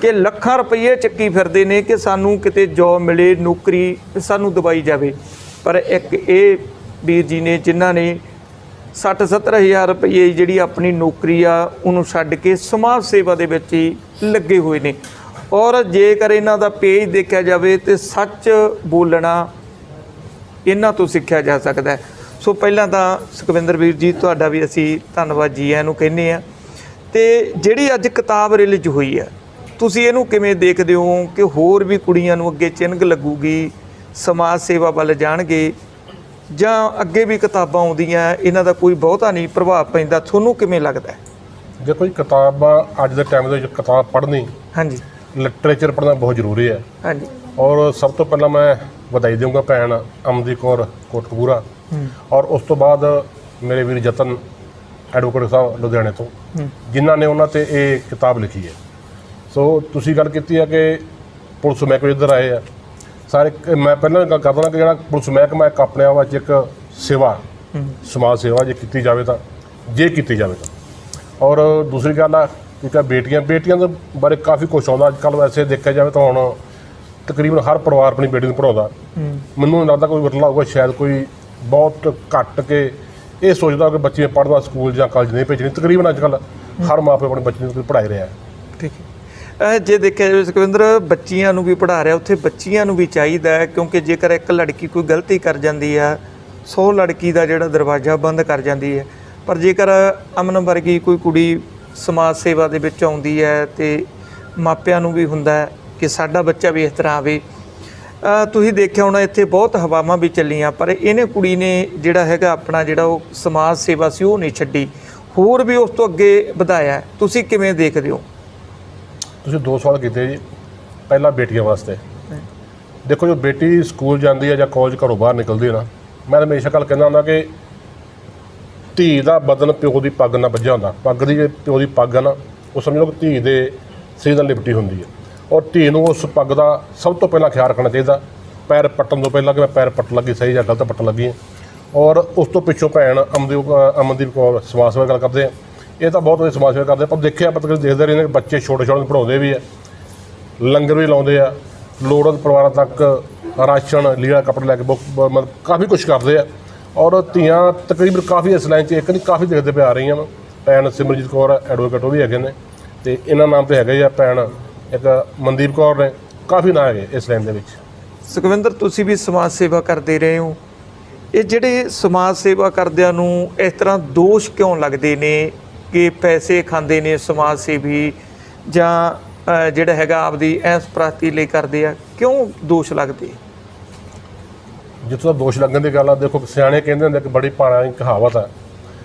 ਕਿ ਲੱਖਾਂ ਰੁਪਏ ਚੱਕੀ ਫਿਰਦੇ ਨੇ ਕਿ ਸਾਨੂੰ ਕਿਤੇ ਜੋਬ ਮਿਲੇ, ਨੌਕਰੀ ਸਾਨੂੰ ਦਵਾਈ ਜਾਵੇ, ਪਰ ਇੱਕ ਇਹ ਵੀਰ ਜੀ ਨੇ ਜਿਨ੍ਹਾਂ ਨੇ 60-70 ਹਜ਼ਾਰ ਰੁਪਏ ਜਿਹੜੀ ਆਪਣੀ ਨੌਕਰੀ ਆ ਉਹਨੂੰ ਛੱਡ ਕੇ ਸਮਾਜ ਸੇਵਾ ਦੇ ਵਿੱਚ ਹੀ ਲੱਗੇ ਹੋਏ ਨੇ। ਔਰ ਜੇਕਰ ਇਹਨਾਂ ਦਾ ਪੇਜ ਦੇਖਿਆ ਜਾਵੇ ਤੇ ਸੱਚ ਬੋਲਣਾ ਇਹਨਾਂ ਤੋਂ ਸਿੱਖਿਆ ਜਾ ਸਕਦਾ ਹੈ। ਸੋ ਪਹਿਲਾਂ ਤਾਂ ਸੁਖਵਿੰਦਰ ਵੀਰ ਜੀ ਤੁਹਾਡਾ ਵੀ ਅਸੀਂ ਧੰਨਵਾਦ ਜੀ ਆਇਆਂ ਨੂੰ ਕਹਿੰਦੇ ਆ। ਤੇ ਜਿਹੜੀ ਅੱਜ ਕਿਤਾਬ ਰਿਲੀਜ਼ ਹੋਈ ਹੈ, ਤੁਸੀਂ ਇਹਨੂੰ ਕਿਵੇਂ ਦੇਖਦੇ ਹੋ ਕਿ ਹੋਰ ਵੀ ਕੁੜੀਆਂ ਨੂੰ ਅੱਗੇ ਚਿੰਨ੍ਹ ਲੱਗੂਗੀ, ਸਮਾਜ ਸੇਵਾ ਵੱਲ ਜਾਣਗੇ, ਜਾਂ ਅੱਗੇ ਵੀ ਕਿਤਾਬਾਂ ਆਉਂਦੀਆਂ ਇਹਨਾਂ ਦਾ ਕੋਈ ਬਹੁਤਾ ਨਹੀਂ ਪ੍ਰਭਾਵ ਪੈਂਦਾ? ਤੁਹਾਨੂੰ ਕਿਵੇਂ ਲੱਗਦਾ? ਦੇਖੋ ਜੀ, ਕਿਤਾਬਾਂ ਅੱਜ ਦੇ ਟਾਈਮ ਦੇ ਵਿੱਚ ਕਿਤਾਬ ਪੜ੍ਹਨੀ, ਹਾਂਜੀ, ਲਿਟਰੇਚਰ ਪੜ੍ਹਨਾ ਬਹੁਤ ਜ਼ਰੂਰੀ ਹੈ। ਹਾਂਜੀ। ਔਰ ਸਭ ਤੋਂ ਪਹਿਲਾਂ ਮੈਂ ਵਧਾਈ ਦੇਵਾਂਗਾ ਭੈਣ ਅਮਨਦੀਪ ਕੌਰ ਕੋਟਕਪੂਰਾ, ਔਰ ਉਸ ਤੋਂ ਬਾਅਦ ਮੇਰੇ ਵੀਰ ਜਤਨ ਐਡਵੋਕੇਟ ਸਾਹਿਬ ਲੁਧਿਆਣੇ ਤੋਂ, ਜਿਨ੍ਹਾਂ ਨੇ ਉਹਨਾਂ 'ਤੇ ਇਹ ਕਿਤਾਬ ਲਿਖੀ ਹੈ। ਸੋ ਤੁਸੀਂ ਗੱਲ ਕੀਤੀ ਹੈ ਕਿ ਪੁਲਿਸ ਮਹਿਕਮੇ ਇੱਧਰ ਆਏ ਆ ਸਾਰੇ। ਮੈਂ ਪਹਿਲਾਂ ਗੱਲ ਕਰਦਾ ਕਿ ਜਿਹੜਾ ਪੁਲਿਸ ਮਹਿਕਮਾ ਇੱਕ ਆਪਣੇ ਆਪ ਵਿੱਚ ਇੱਕ ਸੇਵਾ, ਸਮਾਜ ਸੇਵਾ ਜੇ ਕੀਤੀ ਜਾਵੇ ਤਾਂ, ਔਰ ਦੂਸਰੀ ਗੱਲ ਆ ਕਿ ਬੇਟੀਆਂ ਦੇ ਬਾਰੇ ਕਾਫੀ ਕੁਛ ਆਉਂਦਾ ਅੱਜ ਕੱਲ੍ਹ। ਵੈਸੇ ਦੇਖਿਆ ਜਾਵੇ ਤਾਂ ਹੁਣ ਤਕਰੀਬਨ ਹਰ ਪਰਿਵਾਰ ਆਪਣੀ ਬੇਟੀ ਨੂੰ ਪੜ੍ਹਾਉਂਦਾ। ਮੈਨੂੰ ਨਹੀਂ ਲੱਗਦਾ ਕੋਈ ਵਰਲਾ ਹੋਊਗਾ, ਸ਼ਾਇਦ ਕੋਈ ਬਹੁਤ ਘੱਟ ਕੇ ਇਹ ਸੋਚਦਾ ਕਿ ਬੱਚੇ ਪੜ੍ਹਦਾ ਸਕੂਲ ਜਾਂ ਕਾਲਜ ਨਹੀਂ ਭੇਜਣੀ। ਤਕਰੀਬਨ ਅੱਜ ਕੱਲ੍ਹ ਹਰ ਮਾਂ ਪਿਓ ਆਪਣੇ ਬੱਚੇ ਨੂੰ ਪੜ੍ਹਾਈ ਰਿਹਾ। ਠੀਕ ਹੈ। ਜੇ ਦੇਖਿਆ ਜਾਵੇ ਸੁਖਵਿੰਦਰ, ਬੱਚੀਆਂ ਨੂੰ ਵੀ ਪੜ੍ਹਾ ਰਿਹਾ, ਉੱਥੇ ਬੱਚੀਆਂ ਨੂੰ ਵੀ ਚਾਹੀਦਾ ਹੈ, ਕਿਉਂਕਿ ਜੇਕਰ ਇੱਕ ਲੜਕੀ ਕੋਈ ਗਲਤੀ ਕਰ ਜਾਂਦੀ ਆ 100 ਲੜਕੀ ਦਾ ਜਿਹੜਾ ਦਰਵਾਜ਼ਾ ਬੰਦ ਕਰ ਜਾਂਦੀ ਹੈ, ਪਰ ਜੇਕਰ ਅਮਨ ਵਰਗੀ ਕੋਈ ਕੁੜੀ ਸਮਾਜ ਸੇਵਾ ਦੇ ਵਿੱਚ ਆਉਂਦੀ ਹੈ ਤੇ ਮਾਪਿਆਂ ਨੂੰ ਵੀ ਹੁੰਦਾ ਹੈ ਕਿ ਸਾਡਾ ਬੱਚਾ ਵੀ ਇਸ ਤਰ੍ਹਾਂ ਆਵੇ। ਤੁਸੀਂ ਦੇਖਿਆ ਹੋਣਾ ਇੱਥੇ ਬਹੁਤ ਹਵਾਵਾਂ ਵੀ ਚੱਲੀਆਂ, ਪਰ ਇਹਨੇ ਕੁੜੀ ਨੇ ਜਿਹੜਾ ਹੈਗਾ ਆਪਣਾ ਜਿਹੜਾ ਉਹ ਸਮਾਜ ਸੇਵਾ ਸੀ ਉਹ ਨਹੀਂ ਛੱਡੀ, ਹੋਰ ਵੀ ਉਸ ਤੋਂ ਅੱਗੇ ਵਧਾਇਆ। ਤੁਸੀਂ ਕਿਵੇਂ ਦੇਖਦੇ ਹੋ? ਤੁਸੀਂ 2 ਸਵਾਲ ਕੀਤੇ ਜੀ। ਪਹਿਲਾਂ ਬੇਟੀਆਂ ਵਾਸਤੇ ਦੇਖੋ, ਜੋ ਬੇਟੀ ਸਕੂਲ ਜਾਂਦੀ ਹੈ ਜਾਂ ਕਾਲਜ ਘਰੋਂ ਬਾਹਰ ਨਿਕਲਦੀ ਹੈ ਨਾ, ਮੈਂ ਤਾਂ ਹਮੇਸ਼ਾ ਗੱਲ ਕਹਿੰਦਾ ਹੁੰਦਾ ਕਿ ਧੀ ਦਾ ਬਦਨ ਪਿਓ ਦੀ ਪੱਗ ਨਾਲ ਬੱਝਿਆ ਹੁੰਦਾ। ਪੱਗ ਦੀ ਜੇ ਪਿਓ ਦੀ ਪੱਗ ਆ ਨਾ, ਉਹ ਸਮਝ ਲਓ ਕਿ ਧੀ ਦੇ ਸਿਰ ਨਾਲ ਲਿਪਟੀ ਹੁੰਦੀ ਹੈ। ਔਰ ਧੀ ਨੂੰ ਉਸ ਪੱਗ ਦਾ ਸਭ ਤੋਂ ਪਹਿਲਾਂ ਖਿਆਲ ਰੱਖਣਾ ਚਾਹੀਦਾ, ਪੈਰ ਪੱਟਣ ਤੋਂ ਪਹਿਲਾਂ ਕਿ ਮੈਂ ਪੈਰ ਪੱਟ ਲੱਗੀ ਸਹੀ ਜਾਂ ਗਲਤ ਪੱਟਣ ਲੱਗੀ। ਔਰ ਉਸ ਤੋਂ ਪਿੱਛੋਂ ਭੈਣ ਅਮਨਦੀਪ ਕੌਰ ਸਮਾਜ ਸੇਵਾ ਗੱਲ ਕਰਦੇ ਆ। ਇਹ ਤਾਂ ਬਹੁਤ ਵਧੀਆ ਸਮਾਜ ਸੇਵਾ ਕਰਦੇ, ਪਰ ਦੇਖਿਆ ਪਤਾ ਦੇਖਦੇ ਰਹਿੰਦੇ ਬੱਚੇ ਛੋਟੇ ਨੂੰ ਪੜ੍ਹਾਉਂਦੇ ਵੀ ਆ, ਲੰਗਰ ਵੀ ਲਾਉਂਦੇ ਆ, ਲੋੜਵੰਦ ਪਰਿਵਾਰਾਂ ਤੱਕ ਰਾਸ਼ਨ ਲੀੜਾ ਕੱਪੜੇ ਲੈ ਕੇ ਮਤਲਬ ਕਾਫੀ ਕੁਛ ਕਰਦੇ ਆ। ਔਰ ਧੀਆਂ ਤਕਰੀਬਨ ਕਾਫੀ ਇਸ ਲਾਈਨ 'ਚ ਇੱਕ ਨਹੀਂ ਕਾਫੀ ਦੇਖਦੇ ਪਏ ਆ ਰਹੀਆਂ ਵਾ। ਭੈਣ ਸਿਮਰਜੀਤ ਕੌਰ ਐਡਵੋਕੇਟ ਉਹ ਵੀ ਹੈਗੇ ਨੇ, ਅਤੇ ਇਹਨਾਂ ਨਾਮ 'ਤੇ ਹੈਗੇ ਆ ਭੈਣ ਇੱਕ ਮਨਦੀਪ ਕੌਰ ਨੇ, ਕਾਫੀ ਨਾਂ ਹੈਗੇ ਇਸ ਲਾਈਨ ਦੇ ਵਿੱਚ। ਸੁਖਵਿੰਦਰ, ਤੁਸੀਂ ਵੀ ਸਮਾਜ ਸੇਵਾ ਕਰਦੇ ਰਹੇ ਹੋ, ਇਹ ਜਿਹੜੇ ਸਮਾਜ ਸੇਵਾ ਕਰਦਿਆਂ ਨੂੰ ਇਸ ਤਰ੍ਹਾਂ ਦੋਸ਼ ਕਿਉਂ ਲੱਗਦੇ ਨੇ ਕਿ ਪੈਸੇ ਖਾਂਦੇ ਨੇ ਸਮਾਜ ਸੇਵੀ, ਜਾਂ ਜਿਹੜਾ ਹੈਗਾ ਆਪਦੀ ਐਸ ਪ੍ਰਾਪਤੀ ਲਈ ਕਰਦੇ ਆ, ਕਿਉਂ ਦੋਸ਼ ਲੱਗਦੇ? ਜਿੱਥੋਂ ਦਾ ਦੋਸ਼ ਲੱਗਣ ਦੀ ਗੱਲ ਆ, ਦੇਖੋ ਸਿਆਣੇ ਕਹਿੰਦੇ ਹੁੰਦੇ ਕਿ ਬੜੀ ਪੁਰਾਣੀ ਕਹਾਵਤ ਹੈ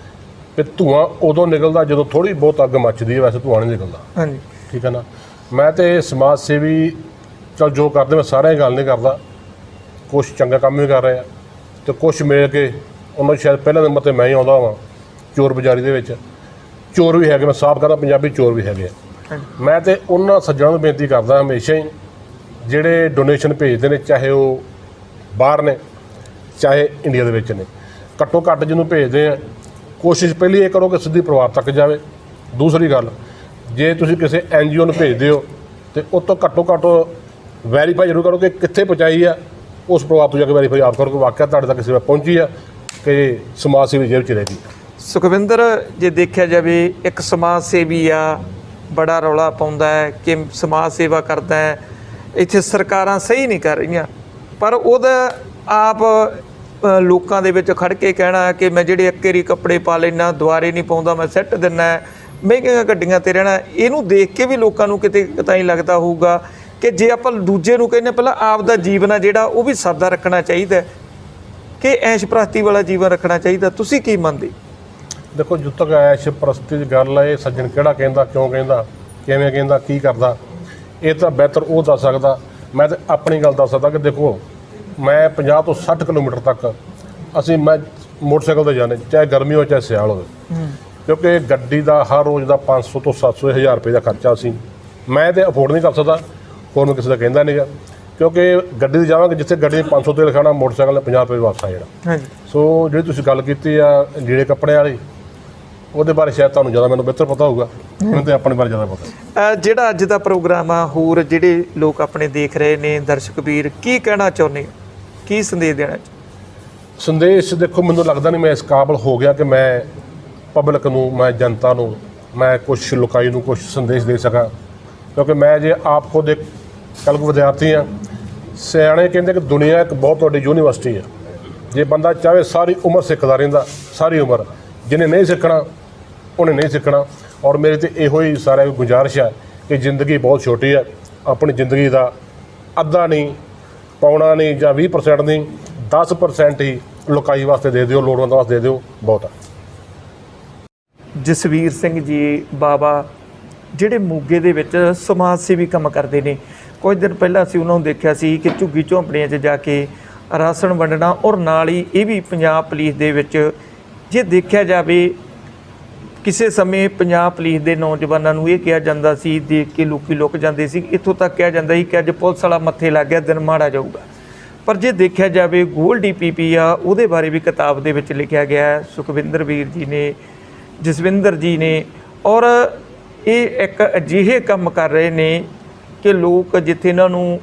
ਕਿ ਧੂੰਆਂ ਉਦੋਂ ਨਿਕਲਦਾ ਜਦੋਂ ਥੋੜ੍ਹੀ ਬਹੁਤ ਅੱਗ ਮੱਚਦੀ ਹੈ, ਵੈਸੇ ਧੂੰਆਂ ਨਹੀਂ ਨਿਕਲਦਾ। ਹਾਂਜੀ, ਠੀਕ ਹੈ ਨਾ। ਮੈਂ ਤਾਂ ਸਮਾਜ ਸੇਵੀ ਚਲ ਜੋ ਕਰਦੇ ਮੈਂ ਸਾਰਿਆਂ ਗੱਲ ਨਹੀਂ ਕਰਦਾ, ਕੁਛ ਚੰਗਾ ਕੰਮ ਵੀ ਕਰ ਰਹੇ ਆ ਅਤੇ ਕੁਛ ਮਿਲ ਕੇ ਉਹਨਾਂ ਸ਼ਾਇਦ ਪਹਿਲੇ ਨੰਬਰ 'ਤੇ ਮੈਂ ਹੀ ਆਉਂਦਾ ਵਾਂ। ਚੋਰ ਬਜ਼ਾਰੀ ਦੇ ਵਿੱਚ ਚੋਰ ਵੀ ਹੈਗੇ, ਮੈਂ ਸਾਫ਼ ਕਰਦਾ ਪੰਜਾਬੀ ਚੋਰ ਵੀ ਹੈਗੇ ਆ। ਮੈਂ ਤੇ ਉਹਨਾਂ ਸੱਜਣਾਂ ਨੂੰ ਬੇਨਤੀ ਕਰਦਾ ਹਮੇਸ਼ਾ ਹੀ, ਜਿਹੜੇ ਡੋਨੇਸ਼ਨ ਭੇਜਦੇ ਨੇ, ਚਾਹੇ ਉਹ ਬਾਹਰ ਨੇ ਚਾਹੇ ਇੰਡੀਆ ਦੇ ਵਿੱਚ ਨੇ, ਘੱਟੋ ਘੱਟ ਜਿਹਨੂੰ ਭੇਜਦੇ ਆ ਕੋਸ਼ਿਸ਼ ਪਹਿਲੀ ਇਹ ਕਰੋ ਕਿ ਸਿੱਧੀ ਪਰਿਵਾਰ ਤੱਕ ਜਾਵੇ। ਦੂਸਰੀ ਗੱਲ, ਜੇ ਤੁਸੀਂ ਕਿਸੇ NGO ਨੂੰ ਭੇਜਦੇ ਹੋ ਤੇ ਉਹ ਤੋਂ ਘੱਟੋ ਘੱਟ ਵੈਰੀਫਾਈ ਜ਼ਰੂਰ ਕਰੋ ਕਿ ਕਿੱਥੇ ਪਹੁੰਚਾਈ ਆ, ਉਸ ਪਰਿਵਾਰ ਤੋਂ ਜਾ ਕੇ ਵੈਰੀਫਾਈ ਆਪ ਕਰੋ ਕਿ ਵਾਕਿਆ ਤੁਹਾਡੇ ਤੱਕ ਸੇਵਾ ਪਹੁੰਚੀ ਆ ਕਿ ਸਮਾਜ ਸੇਵੀ ਜੇਬ 'ਚ ਰਹੇਗੀ। ਸੁਖਵਿੰਦਰ, ਜੇ ਦੇਖਿਆ ਜਾਵੇ ਇੱਕ ਸਮਾਜ ਸੇਵੀ ਆ, ਬੜਾ ਰੌਲਾ ਪਾਉਂਦਾ ਹੈ ਕਿ ਸਮਾਜ ਸੇਵਾ ਕਰਦਾ ਹੈ, ਇੱਥੇ ਸਰਕਾਰਾਂ ਸਹੀ ਨਹੀਂ ਕਰ ਰਹੀਆਂ, ਪਰ ਉਹਦਾ ਆਪ ਲੋਕਾਂ ਦੇ ਵਿੱਚ ਖੜ ਕੇ ਕਹਿਣਾ ਕਿ ਮੈਂ ਜਿਹੜੇ ਇੱਕੇਰੀ ਕੱਪੜੇ ਪਾ ਲੈਣਾ, ਦੁਆਰੇ ਨਹੀਂ ਪਾਉਂਦਾ, ਮੈਂ ਸਿੱਟ ਦਿੰਦਾ, ਮਹਿੰਗੀਆਂ ਗੱਡੀਆਂ 'ਤੇ ਰਹਿਣਾ, ਇਹਨੂੰ ਦੇਖ ਕੇ ਵੀ ਲੋਕਾਂ ਨੂੰ ਕਿਤੇ ਤਾਂ ਹੀ ਲੱਗਦਾ ਹੋਊਗਾ ਕਿ ਜੇ ਆਪਾਂ ਦੂਜੇ ਨੂੰ ਕਹਿੰਦੇ ਪਹਿਲਾਂ ਆਪ ਦਾ ਜੀਵਨ ਆ ਜਿਹੜਾ ਉਹ ਵੀ ਸਾਦਾ ਰੱਖਣਾ ਚਾਹੀਦਾ ਕਿ ਐਸ਼ ਪ੍ਰਸਤੀ ਵਾਲਾ ਜੀਵਨ ਰੱਖਣਾ ਚਾਹੀਦਾ। ਤੁਸੀਂ ਕੀ ਮੰਨਦੇ? ਦੇਖੋ, ਜਦੋਂ ਤੱਕ ਐਸ਼ ਪ੍ਰਸਤੀ ਦੀ ਗੱਲ ਹੈ, ਇਹ ਸੱਜਣ ਕਿਹੜਾ ਕਹਿੰਦਾ, ਕਿਉਂ ਕਹਿੰਦਾ, ਕਿਵੇਂ ਕਹਿੰਦਾ, ਕੀ ਕਰਦਾ, ਇਹ ਤਾਂ ਬਿਹਤਰ ਉਹ ਦੱਸ ਸਕਦਾ। ਮੈਂ ਤਾਂ ਆਪਣੀ ਗੱਲ ਦੱਸ ਸਕਦਾ ਕਿ ਦੇਖੋ, ਮੈਂ 50 ਤੋਂ 60 ਕਿਲੋਮੀਟਰ ਤੱਕ ਮੈਂ ਮੋਟਰਸਾਈਕਲ 'ਤੇ ਜਾਂਦੇ, ਚਾਹੇ ਗਰਮੀ ਹੋਵੇ ਚਾਹੇ ਸਿਆਲ ਹੋਵੇ, ਕਿਉਂਕਿ ਗੱਡੀ ਦਾ ਹਰ ਰੋਜ਼ ਦਾ 500 ਤੋਂ 700 1000 ਰੁਪਏ ਦਾ ਖਰਚਾ ਮੈਂ ਤੇ ਅਫੋਰਡ ਨਹੀਂ ਕਰ ਸਕਦਾ, ਹੋਰ ਮੈਂ ਕਿਸੇ ਦਾ ਕਹਿੰਦਾ ਨਹੀਂਗਾ, ਕਿਉਂਕਿ ਗੱਡੀ 'ਤੇ ਜਾਵਾਂਗੇ ਜਿੱਥੇ ਗੱਡੀ 500 ਤੇ ਲਿਖਾਉਣਾ, ਮੋਟਰਸਾਈਕਲ ਨੇ 50 ਰੁਪਏ ਵਾਪਸ ਆ ਜਾਣਾ। ਸੋ ਜਿਹੜੀ ਤੁਸੀਂ ਗੱਲ ਕੀਤੀ ਆ ਲੀੜੇ ਕੱਪੜੇ ਵਾਲੀ, ਉਹਦੇ ਬਾਰੇ ਸ਼ਾਇਦ ਤੁਹਾਨੂੰ ਜ਼ਿਆਦਾ, ਮੈਨੂੰ ਬਿਹਤਰ ਪਤਾ ਹੋਊਗਾ, ਮੈਨੂੰ ਤਾਂ ਆਪਣੇ ਬਾਰੇ ਜ਼ਿਆਦਾ ਪਤਾ। ਜਿਹੜਾ ਅੱਜ ਦਾ ਪ੍ਰੋਗਰਾਮ ਆ, ਹੋਰ ਜਿਹੜੇ ਲੋਕ ਆਪਣੇ ਦੇਖ ਰਹੇ ਨੇ ਦਰਸ਼ਕ ਵੀਰ, ਕੀ ਕਹਿਣਾ ਚਾਹੁੰਦੇ, ਕੀ ਸੰਦੇਸ਼ ਦੇਣਾ? ਸੰਦੇਸ਼ ਦੇਖੋ, ਮੈਨੂੰ ਲੱਗਦਾ ਨਹੀਂ ਮੈਂ ਇਸ ਕਾਬਲ ਹੋ ਗਿਆ ਕਿ ਮੈਂ ਪਬਲਿਕ ਨੂੰ, ਮੈਂ ਜਨਤਾ ਨੂੰ, ਮੈਂ ਕੁਛ ਲੋਕਾਈ ਨੂੰ ਕੁਛ ਸੰਦੇਸ਼ ਦੇ ਸਕਾਂ, ਕਿਉਂਕਿ ਮੈਂ ਜੇ ਆਪ ਖੁਦ ਇੱਕ ਕਲਕ ਵਿਦਿਆਰਥੀ ਹਾਂ। ਸਿਆਣੇ ਕਹਿੰਦੇ ਕਿ ਦੁਨੀਆ ਇੱਕ ਬਹੁਤ ਵੱਡੀ ਯੂਨੀਵਰਸਿਟੀ ਹੈ, ਜੇ ਬੰਦਾ ਚਾਹੇ ਸਾਰੀ ਉਮਰ ਸਿੱਖਦਾ ਰਹਿੰਦਾ, ਸਾਰੀ ਉਮਰ, ਜਿਹਨੇ ਨਹੀਂ ਸਿੱਖਣਾ ਉਹਨੇ ਨਹੀਂ ਸਿੱਖਣਾ। ਔਰ ਮੇਰੇ ਤੇ ਇਹੋ ਹੀ ਸਾਰਿਆਂ ਨੂੰ ਗੁਜ਼ਾਰਿਸ਼ ਹੈ ਕਿ ਜ਼ਿੰਦਗੀ ਬਹੁਤ ਛੋਟੀ ਹੈ, ਆਪਣੀ ਜ਼ਿੰਦਗੀ ਦਾ ਅੱਧਾ ਨਹੀਂ, ਪੌਣਾ ਨਹੀਂ ਜਾਂ 20% ਨਹੀਂ, 10% ਹੀ ਲੋਕਾਈ ਵਾਸਤੇ ਦੇ ਦਿਓ, ਲੋੜਵੰਦਾਂ ਵਾਸਤੇ ਦੇ ਦਿਓ, ਬਹੁਤ ਹੈ। ਜਸਵੀਰ ਸਿੰਘ ਜੀ ਬਾਬਾ, ਜਿਹੜੇ ਮੋਗੇ ਦੇ ਵਿੱਚ ਸਮਾਜ ਸੇਵੀ ਕੰਮ ਕਰਦੇ ਨੇ, ਕੁਝ ਦਿਨ ਪਹਿਲਾਂ ਅਸੀਂ ਉਹਨਾਂ ਨੂੰ ਦੇਖਿਆ ਸੀ ਕਿ ਝੁੱਗੀ ਝੌਂਪੜੀਆਂ 'ਚ ਜਾ ਕੇ ਰਾਸ਼ਨ ਵੰਡਣਾ, ਔਰ ਨਾਲ ਹੀ ਇਹ ਵੀ ਪੰਜਾਬ ਪੁਲਿਸ ਦੇ ਵਿੱਚ, ਜੇ ਦੇਖਿਆ ਜਾਵੇ ਕਿਸੇ ਸਮੇਂ ਪੰਜਾਬ ਪੁਲਿਸ ਦੇ ਨੌਜਵਾਨਾਂ ਨੂੰ ਇਹ ਕਿਹਾ ਜਾਂਦਾ ਸੀ, ਦੇਖ ਕੇ ਲੋਕੀ ਲੁੱਕ ਜਾਂਦੇ ਸੀ, ਇੱਥੋਂ ਤੱਕ ਕਿਹਾ ਜਾਂਦਾ ਸੀ ਕਿ ਅੱਜ ਪੁਲਿਸ ਵਾਲਾ ਮੱਥੇ ਲੱਗ ਗਿਆ, ਦਿਨ ਮਾੜਾ ਜਾਊਗਾ। ਪਰ ਜੇ ਦੇਖਿਆ ਜਾਵੇ ਗੋਲਡ DPP ਆ, ਉਹਦੇ ਬਾਰੇ ਵੀ ਕਿਤਾਬ ਦੇ ਵਿੱਚ ਲਿਖਿਆ ਗਿਆ ਹੈ, ਸੁਖਵਿੰਦਰ ਵੀਰ ਜੀ ਨੇ, ਜਸਵਿੰਦਰ ਜੀ ਨੇ, ਔਰ ਇਹ ਇੱਕ ਅਜਿਹੇ ਕੰਮ ਕਰ ਰਹੇ ਨੇ ਕਿ ਲੋਕ ਜਿੱਥੇ ਇਹਨਾਂ ਨੂੰ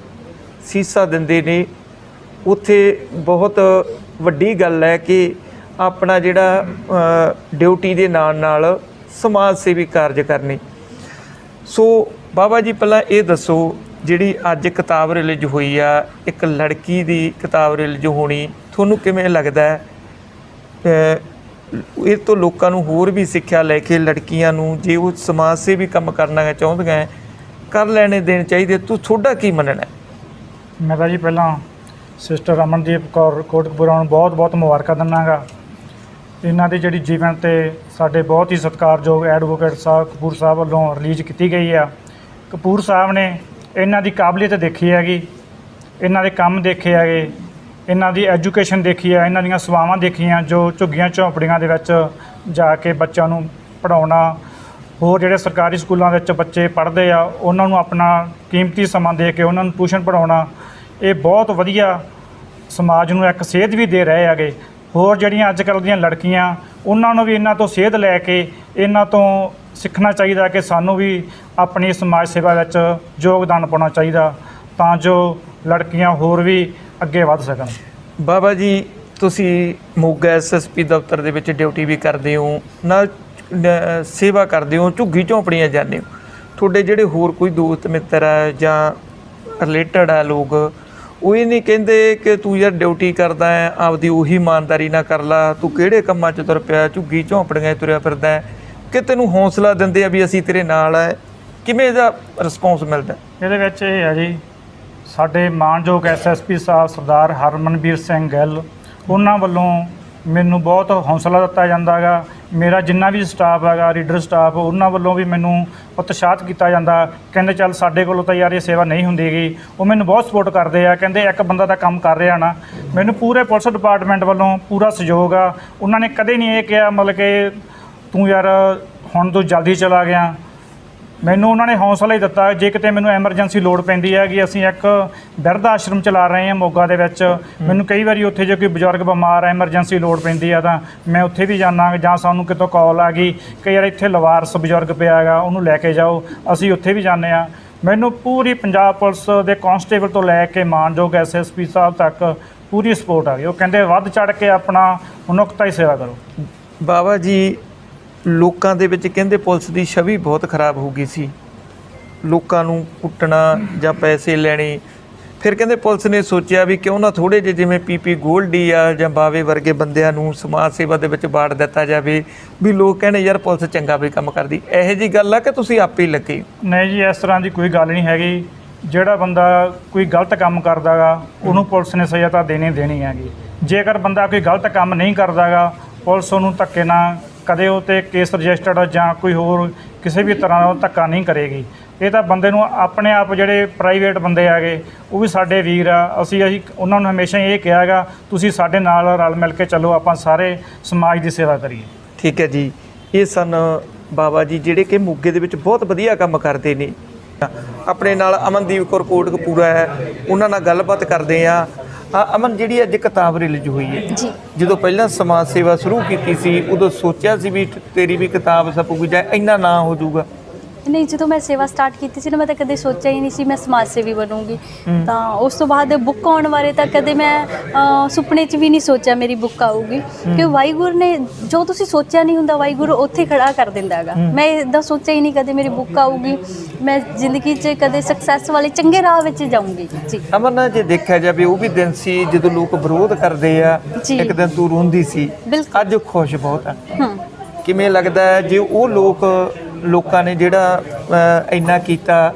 ਸੀਸਾ ਦਿੰਦੇ ਨੇ, ਉੱਥੇ ਬਹੁਤ ਵੱਡੀ ਗੱਲ ਹੈ ਕਿ ਆਪਣਾ ਜਿਹੜਾ ਡਿਊਟੀ ਦੇ ਨਾਲ ਨਾਲ ਸਮਾਜ ਸੇਵੀ ਕਾਰਜ ਕਰਨੇ। ਸੋ ਬਾਬਾ ਜੀ, ਪਹਿਲਾਂ ਇਹ ਦੱਸੋ, ਜਿਹੜੀ ਅੱਜ ਕਿਤਾਬ ਰਿਲੀਜ਼ ਹੋਈ ਆ, ਇੱਕ ਲੜਕੀ ਦੀ ਕਿਤਾਬ ਰਿਲੀਜ਼ ਹੋਣੀ, ਤੁਹਾਨੂੰ ਕਿਵੇਂ ਲੱਗਦਾ ਹੈ? ਇਹ ਤੋਂ ਲੋਕਾਂ ਨੂੰ ਹੋਰ ਵੀ ਸਿੱਖਿਆ ਲੈ ਕੇ ਲੜਕੀਆਂ ਨੂੰ, ਜੇ ਉਹ ਸਮਾਜ ਸੇਵੀ ਕੰਮ ਕਰਨਾ ਚਾਹੁੰਦੀਆਂ, ਕਰ ਲੈਣੇ ਦੇਣੇ ਚਾਹੀਦੇ, ਤੁਹਾਡਾ ਕੀ ਮੰਨਣਾ? ਮੈਂ ਤਾਂ ਜੀ ਪਹਿਲਾਂ ਸਿਸਟਰ ਰਮਨਦੀਪ ਕੌਰ ਕੋਟਕਪੂਰਾ ਨੂੰ ਬਹੁਤ ਬਹੁਤ ਮੁਬਾਰਕਾਂ ਦਿੰਦਾ ਗਾ। ਇਹਨਾਂ ਦੀ ਜਿਹੜੀ ਜੀਵਨ 'ਤੇ ਸਾਡੇ ਬਹੁਤ ਹੀ ਸਤਿਕਾਰਯੋਗ ਐਡਵੋਕੇਟ ਸਾਹਿਬ ਕਪੂਰ ਸਾਹਿਬ ਵੱਲੋਂ ਰਿਲੀਜ਼ ਕੀਤੀ ਗਈ ਆ। ਕਪੂਰ ਸਾਹਿਬ ਨੇ ਇਹਨਾਂ ਦੀ ਕਾਬਲੀਅਤ ਦੇਖੀ ਹੈਗੀ, ਇਹਨਾਂ ਦੇ ਕੰਮ ਦੇਖੇ ਹੈਗੇ, ਇਹਨਾਂ ਦੀ ਐਜੂਕੇਸ਼ਨ ਦੇਖੀ ਹੈ, ਇਹਨਾਂ ਦੀਆਂ ਸੇਵਾਵਾਂ ਦੇਖੀਆਂ, ਜੋ ਝੁੱਗੀਆਂ ਝੌਂਪੜੀਆਂ ਦੇ ਵਿੱਚ ਜਾ ਕੇ ਬੱਚਿਆਂ ਨੂੰ ਪੜ੍ਹਾਉਣਾ, ਹੋਰ ਜਿਹੜੇ ਸਰਕਾਰੀ ਸਕੂਲਾਂ ਵਿੱਚ ਬੱਚੇ ਪੜ੍ਹਦੇ ਆ ਉਹਨਾਂ ਨੂੰ ਆਪਣਾ ਕੀਮਤੀ ਸਮਾਂ ਦੇ ਕੇ ਉਹਨਾਂ ਨੂੰ ਟਿਊਸ਼ਨ ਪੜ੍ਹਾਉਣਾ, ਇਹ ਬਹੁਤ ਵਧੀਆ ਸਮਾਜ ਨੂੰ ਇੱਕ ਸੇਧ ਵੀ ਦੇ ਰਹੇ ਹੈਗੇ। ਹੋਰ ਜਿਹੜੀਆਂ ਅੱਜ ਕੱਲ੍ਹ ਦੀਆਂ ਲੜਕੀਆਂ, ਉਹਨਾਂ ਨੂੰ ਵੀ ਇਹਨਾਂ ਤੋਂ ਸੇਧ ਲੈ ਕੇ ਇਹਨਾਂ ਤੋਂ ਸਿੱਖਣਾ ਚਾਹੀਦਾ ਕਿ ਸਾਨੂੰ ਵੀ ਆਪਣੀ ਸਮਾਜ ਸੇਵਾ ਵਿੱਚ ਯੋਗਦਾਨ ਪਾਉਣਾ ਚਾਹੀਦਾ, ਤਾਂ ਜੋ ਲੜਕੀਆਂ ਹੋਰ ਵੀ ਅੱਗੇ ਵੱਧ ਸਕਣ। ਬਾਬਾ ਜੀ, ਤੁਸੀਂ ਮੋਗਾ SSP ਦਫ਼ਤਰ ਦੇ ਵਿੱਚ ਡਿਊਟੀ ਵੀ ਕਰਦੇ ਹੋ, ਨਾਲ ਸੇਵਾ ਕਰਦੇ ਹੋ, ਝੁੱਗੀ ਝੌਂਪੜੀਆਂ ਜਾਂਦੇ ਹੋ, ਤੁਹਾਡੇ ਜਿਹੜੇ ਹੋਰ ਕੋਈ ਦੋਸਤ ਮਿੱਤਰ ਹੈ ਜਾਂ ਰਿਲੇਟਡ ਆ ਲੋਕ, ਉਹ ਇਹ ਨਹੀਂ ਕਹਿੰਦੇ ਕਿ ਤੂੰ ਯਾਰ ਡਿਊਟੀ ਕਰਦਾ ਹੈ, ਆਪਦੀ ਉਹੀ ਇਮਾਨਦਾਰੀ ਨਾਲ ਕਰ ਲਾ, ਤੂੰ ਕਿਹੜੇ ਕੰਮਾਂ 'ਚ ਤੁਰ ਪਿਆ, ਝੁੱਗੀ ਝੌਂਪੜੀਆਂ 'ਚ ਤੁਰਿਆ ਫਿਰਦਾ ਹੈ, ਕਿ ਤੈਨੂੰ ਹੌਸਲਾ ਦਿੰਦੇ ਆ ਵੀ ਅਸੀਂ ਤੇਰੇ ਨਾਲ ਹੈ? ਕਿਵੇਂ ਇਹਦਾ ਰਿਸਪੌਂਸ ਮਿਲਦਾ? ਇਹਦੇ ਵਿੱਚ ਇਹ ਹੈ ਜੀ, ਸਾਡੇ ਮਾਣਯੋਗ SSP ਸਾਹਿਬ ਸਰਦਾਰ ਹਰਮਨਵੀਰ ਸਿੰਘ ਗਿੱਲ, ਉਹਨਾਂ ਵੱਲੋਂ ਮੈਨੂੰ ਬਹੁਤ ਹੌਸਲਾ ਦਿੱਤਾ ਜਾਂਦਾ ਗਾ। ਮੇਰਾ ਜਿੰਨਾ ਵੀ ਸਟਾਫ ਹੈਗਾ, ਰੀਡਰ ਸਟਾਫ, ਉਹਨਾਂ ਵੱਲੋਂ ਵੀ ਮੈਨੂੰ ਉਤਸ਼ਾਹਿਤ ਕੀਤਾ ਜਾਂਦਾ, ਕਹਿੰਦੇ ਚੱਲ ਸਾਡੇ ਕੋਲੋਂ ਤਾਂ ਯਾਰ ਇਹ ਸੇਵਾ ਨਹੀਂ ਹੁੰਦੀ ਗੀ। ਉਹ ਮੈਨੂੰ ਬਹੁਤ ਸਪੋਰਟ ਕਰਦੇ ਆ, ਕਹਿੰਦੇ ਇੱਕ ਬੰਦਾ ਤਾਂ ਕੰਮ ਕਰ ਰਿਹਾ ਨਾ। ਮੈਨੂੰ ਪੂਰੇ ਪੁਲਿਸ ਡਿਪਾਰਟਮੈਂਟ ਵੱਲੋਂ ਪੂਰਾ ਸਹਿਯੋਗ ਆ। ਉਹਨਾਂ ਨੇ ਕਦੇ ਨਹੀਂ ਇਹ ਕਿਹਾ ਮਤਲਬ ਕਿ ਤੂੰ ਯਾਰ ਹੁਣ ਤੂੰ ਜਲਦੀ ਚਲਾ ਗਿਆ, ਮੈਨੂੰ ਉਹਨਾਂ ਨੇ ਹੌਸਲਾ ਹੀ ਦਿੱਤਾ, ਜੇ ਕਿਤੇ ਮੈਨੂੰ ਐਮਰਜੈਂਸੀ ਲੋੜ ਪੈਂਦੀ ਹੈ ਕਿ ਅਸੀਂ ਇੱਕ ਬਿਰਧ ਆਸ਼ਰਮ ਚਲਾ ਰਹੇ ਹਾਂ ਮੋਗਾ ਦੇ ਵਿੱਚ, ਮੈਨੂੰ ਕਈ ਵਾਰੀ ਉੱਥੇ ਜੇ ਕੋਈ ਬਜ਼ੁਰਗ ਬਿਮਾਰ ਹੈ, ਐਮਰਜੈਂਸੀ ਲੋੜ ਪੈਂਦੀ ਆ ਤਾਂ ਮੈਂ ਉੱਥੇ ਵੀ ਜਾਂਦਾ, ਜਾਂ ਸਾਨੂੰ ਕਿਤੋਂ ਕਾਲ ਆ ਗਈ ਕਈ ਵਾਰ ਇੱਥੇ ਲਵਾਰਸ ਬਜ਼ੁਰਗ ਪਿਆ ਹੈਗਾ ਉਹਨੂੰ ਲੈ ਕੇ ਜਾਓ, ਅਸੀਂ ਉੱਥੇ ਵੀ ਜਾਂਦੇ ਹਾਂ। ਮੈਨੂੰ ਪੂਰੀ ਪੰਜਾਬ ਪੁਲਿਸ ਦੇ ਕਾਂਸਟੇਬਲ ਤੋਂ ਲੈ ਕੇ ਮਾਨਯੋਗ ਐਸਐਸਪੀ ਸਾਹਿਬ ਤੱਕ ਪੂਰੀ ਸਪੋਰਟ ਆ ਗਈ। ਉਹ ਕਹਿੰਦੇ ਵੱਧ ਚੜ ਕੇ ਆਪਣਾ ਮਨੁੱਖਤਾ ਸੇਵਾ ਕਰੋ। ਬਾਬਾ ਜੀ ਲੋਕਾਂ ਦੇ ਵਿੱਚ ਕਹਿੰਦੇ ਪੁਲਿਸ ਦੀ ਛਵੀ ਬਹੁਤ ਖਰਾਬ ਹੋ ਗਈ ਸੀ, ਲੋਕਾਂ ਨੂੰ ਕੁੱਟਣਾ ਜਾਂ ਪੈਸੇ ਲੈਣੇ। ਫਿਰ ਕਹਿੰਦੇ ਪੁਲਿਸ ਨੇ ਸੋਚਿਆ ਵੀ ਕਿਉਂ ਨਾ ਥੋੜ੍ਹੇ ਜਿਹੇ ਜਿਵੇਂ ਪੀਪੀ ਗੋਲਡੀ ਆ ਜਾਂ ਬਾਵੇ ਵਰਗੇ ਬੰਦਿਆਂ ਨੂੰ ਸਮਾਜ ਸੇਵਾ ਦੇ ਵਿੱਚ ਬਾੜ ਦਿੱਤਾ ਜਾਵੇ, ਵੀ ਲੋਕ ਕਹਿੰਦੇ ਯਾਰ ਪੁਲਿਸ ਚੰਗਾ ਵੀ ਕੰਮ ਕਰਦੀ। ਇਹੋ ਜਿਹੀ ਗੱਲ ਆ ਕਿ ਤੁਸੀਂ ਆਪੇ ਹੀ ਲੱਗੇ? ਨਹੀਂ ਜੀ, ਇਸ ਤਰ੍ਹਾਂ ਦੀ ਕੋਈ ਗੱਲ ਨਹੀਂ ਹੈਗੀ। ਜਿਹੜਾ ਬੰਦਾ ਕੋਈ ਗਲਤ ਕੰਮ ਕਰਦਾ ਗਾ ਉਹਨੂੰ ਪੁਲਿਸ ਨੇ ਸਜ਼ਾ ਤਾਂ ਦੇਣੀ ਹੈਗੀ। ਜੇਕਰ ਬੰਦਾ ਕੋਈ ਗਲਤ ਕੰਮ ਨਹੀਂ ਕਰਦਾ ਗਾ, ਪੁਲਿਸ ਉਹਨੂੰ ਧੱਕੇ ਨਾਲ ਕਦੇ ਉਹ 'ਤੇ ਕੇਸ ਰਜਿਸਟਰਡ ਜਾਂ ਕੋਈ ਹੋਰ ਕਿਸੇ ਵੀ ਤਰ੍ਹਾਂ ਦਾ ਧੱਕਾ ਨਹੀਂ ਕਰੇਗੀ। ਇਹ ਤਾਂ ਬੰਦੇ ਨੂੰ ਆਪਣੇ ਆਪ ਜਿਹੜੇ ਪ੍ਰਾਈਵੇਟ ਬੰਦੇ ਹੈਗੇ ਉਹ ਵੀ ਸਾਡੇ ਵੀਰ ਆ, ਅਸੀਂ ਉਹਨਾਂ ਨੂੰ ਹਮੇਸ਼ਾ ਇਹ ਕਿਹਾ ਹੈਗਾ ਤੁਸੀਂ ਸਾਡੇ ਨਾਲ ਰਲ ਮਿਲ ਕੇ ਚੱਲੋ, ਆਪਾਂ ਸਾਰੇ ਸਮਾਜ ਦੀ ਸੇਵਾ ਕਰੀਏ। ਠੀਕ ਹੈ ਜੀ, ਇਹ ਸਨ ਬਾਬਾ ਜੀ ਜਿਹੜੇ ਕਿ ਮੋਗੇ ਦੇ ਵਿੱਚ ਬਹੁਤ ਵਧੀਆ ਕੰਮ ਕਰਦੇ ਨੇ। ਆਪਣੇ ਨਾਲ ਅਮਨਦੀਪ ਕੌਰ ਕੋਟਕਪੂਰਾ ਹੈ, ਉਹਨਾਂ ਨਾਲ ਗੱਲਬਾਤ ਕਰਦੇ ਆ। ਅਮਨ, ਜਿਹੜੀ ਅੱਜ ਕਿਤਾਬ ਰਿਲੀਜ਼ ਹੋਈ ਹੈ ਜੀ, ਜਦੋਂ ਪਹਿਲਾਂ ਸਮਾਜ ਸੇਵਾ ਸ਼ੁਰੂ ਕੀਤੀ ਸੀ ਉਦੋਂ ਸੋਚਿਆ ਸੀ ਵੀ ਤੇਰੀ ਵੀ ਕਿਤਾਬ ਛਪੂਗੀ ਜਾਂ ਇੰਨਾ ਨਾਂ ਹੋ ਜਾਊਗਾ? ਨਹੀਂ, ਜਦੋਂ ਮੈਂ ਸੇਵਾ ਸਟਾਰਟ ਕੀਤੀ ਸੀ ਨਾ, ਮੈਂ ਤਾਂ ਕਦੇ ਸੋਚਿਆ ਹੀ ਨਹੀਂ ਸੀ ਮੈਂ ਸਮਾਜ ਸੇਵੀ ਬਣੂੰਗੀ। ਤਾਂ ਉਸ ਤੋਂ ਬਾਅਦ ਬੁੱਕ ਆਉਣ ਬਾਰੇ ਤਾਂ ਕਦੇ ਮੈਂ ਸੁਪਨੇ 'ਚ ਵੀ ਨਹੀਂ ਸੋਚਿਆ ਮੇਰੀ ਬੁੱਕ ਆਊਗੀ, ਕਿ ਵਾਹਿਗੁਰੂ ਨੇ ਜੋ ਤੁਸੀਂ ਸੋਚਿਆ ਨਹੀਂ ਹੁੰਦਾ ਵਾਹਿਗੁਰੂ ਉੱਥੇ ਖੜਾ ਕਰ ਦਿੰਦਾ ਹੈਗਾ। ਮੈਂ ਇੱਦਾਂ ਸੋਚਿਆ ਹੀ ਨਹੀਂ ਕਦੇ ਮੇਰੀ ਬੁੱਕ ਆਊਗੀ, ਮੈਂ ਜ਼ਿੰਦਗੀ 'ਚ ਕਦੇ ਸਕਸੈਸ ਵਾਲੇ ਚੰਗੇ ਰਾਹ ਵਿੱਚ ਜਾਊਂਗੀ। ਜੀ ਅਮਨ, ਜੇ ਦੇਖਿਆ ਜਾਵੇ ਉਹ ਵੀ ਦਿਨ ਸੀ ਜਦੋਂ ਲੋਕ ਵਿਰੋਧ ਕਰਦੇ ਆ, ਜੀ। ਇੱਕ ਦਿਨ ਤੂੰ ਰੋਂਦੀ ਸੀ, ਬਿਲਕੁਲ। ਅੱਜ ਖੁਸ਼ ਬਹੁਤ ਆ। ਕਿਵੇਂ ਲੱਗਦਾ ਹੈ ਜੇ ਉਹ ਲੋਕਾਂ ਨੇ ਜਿਹੜਾ ਇੰਨਾ ਕੀਤਾ,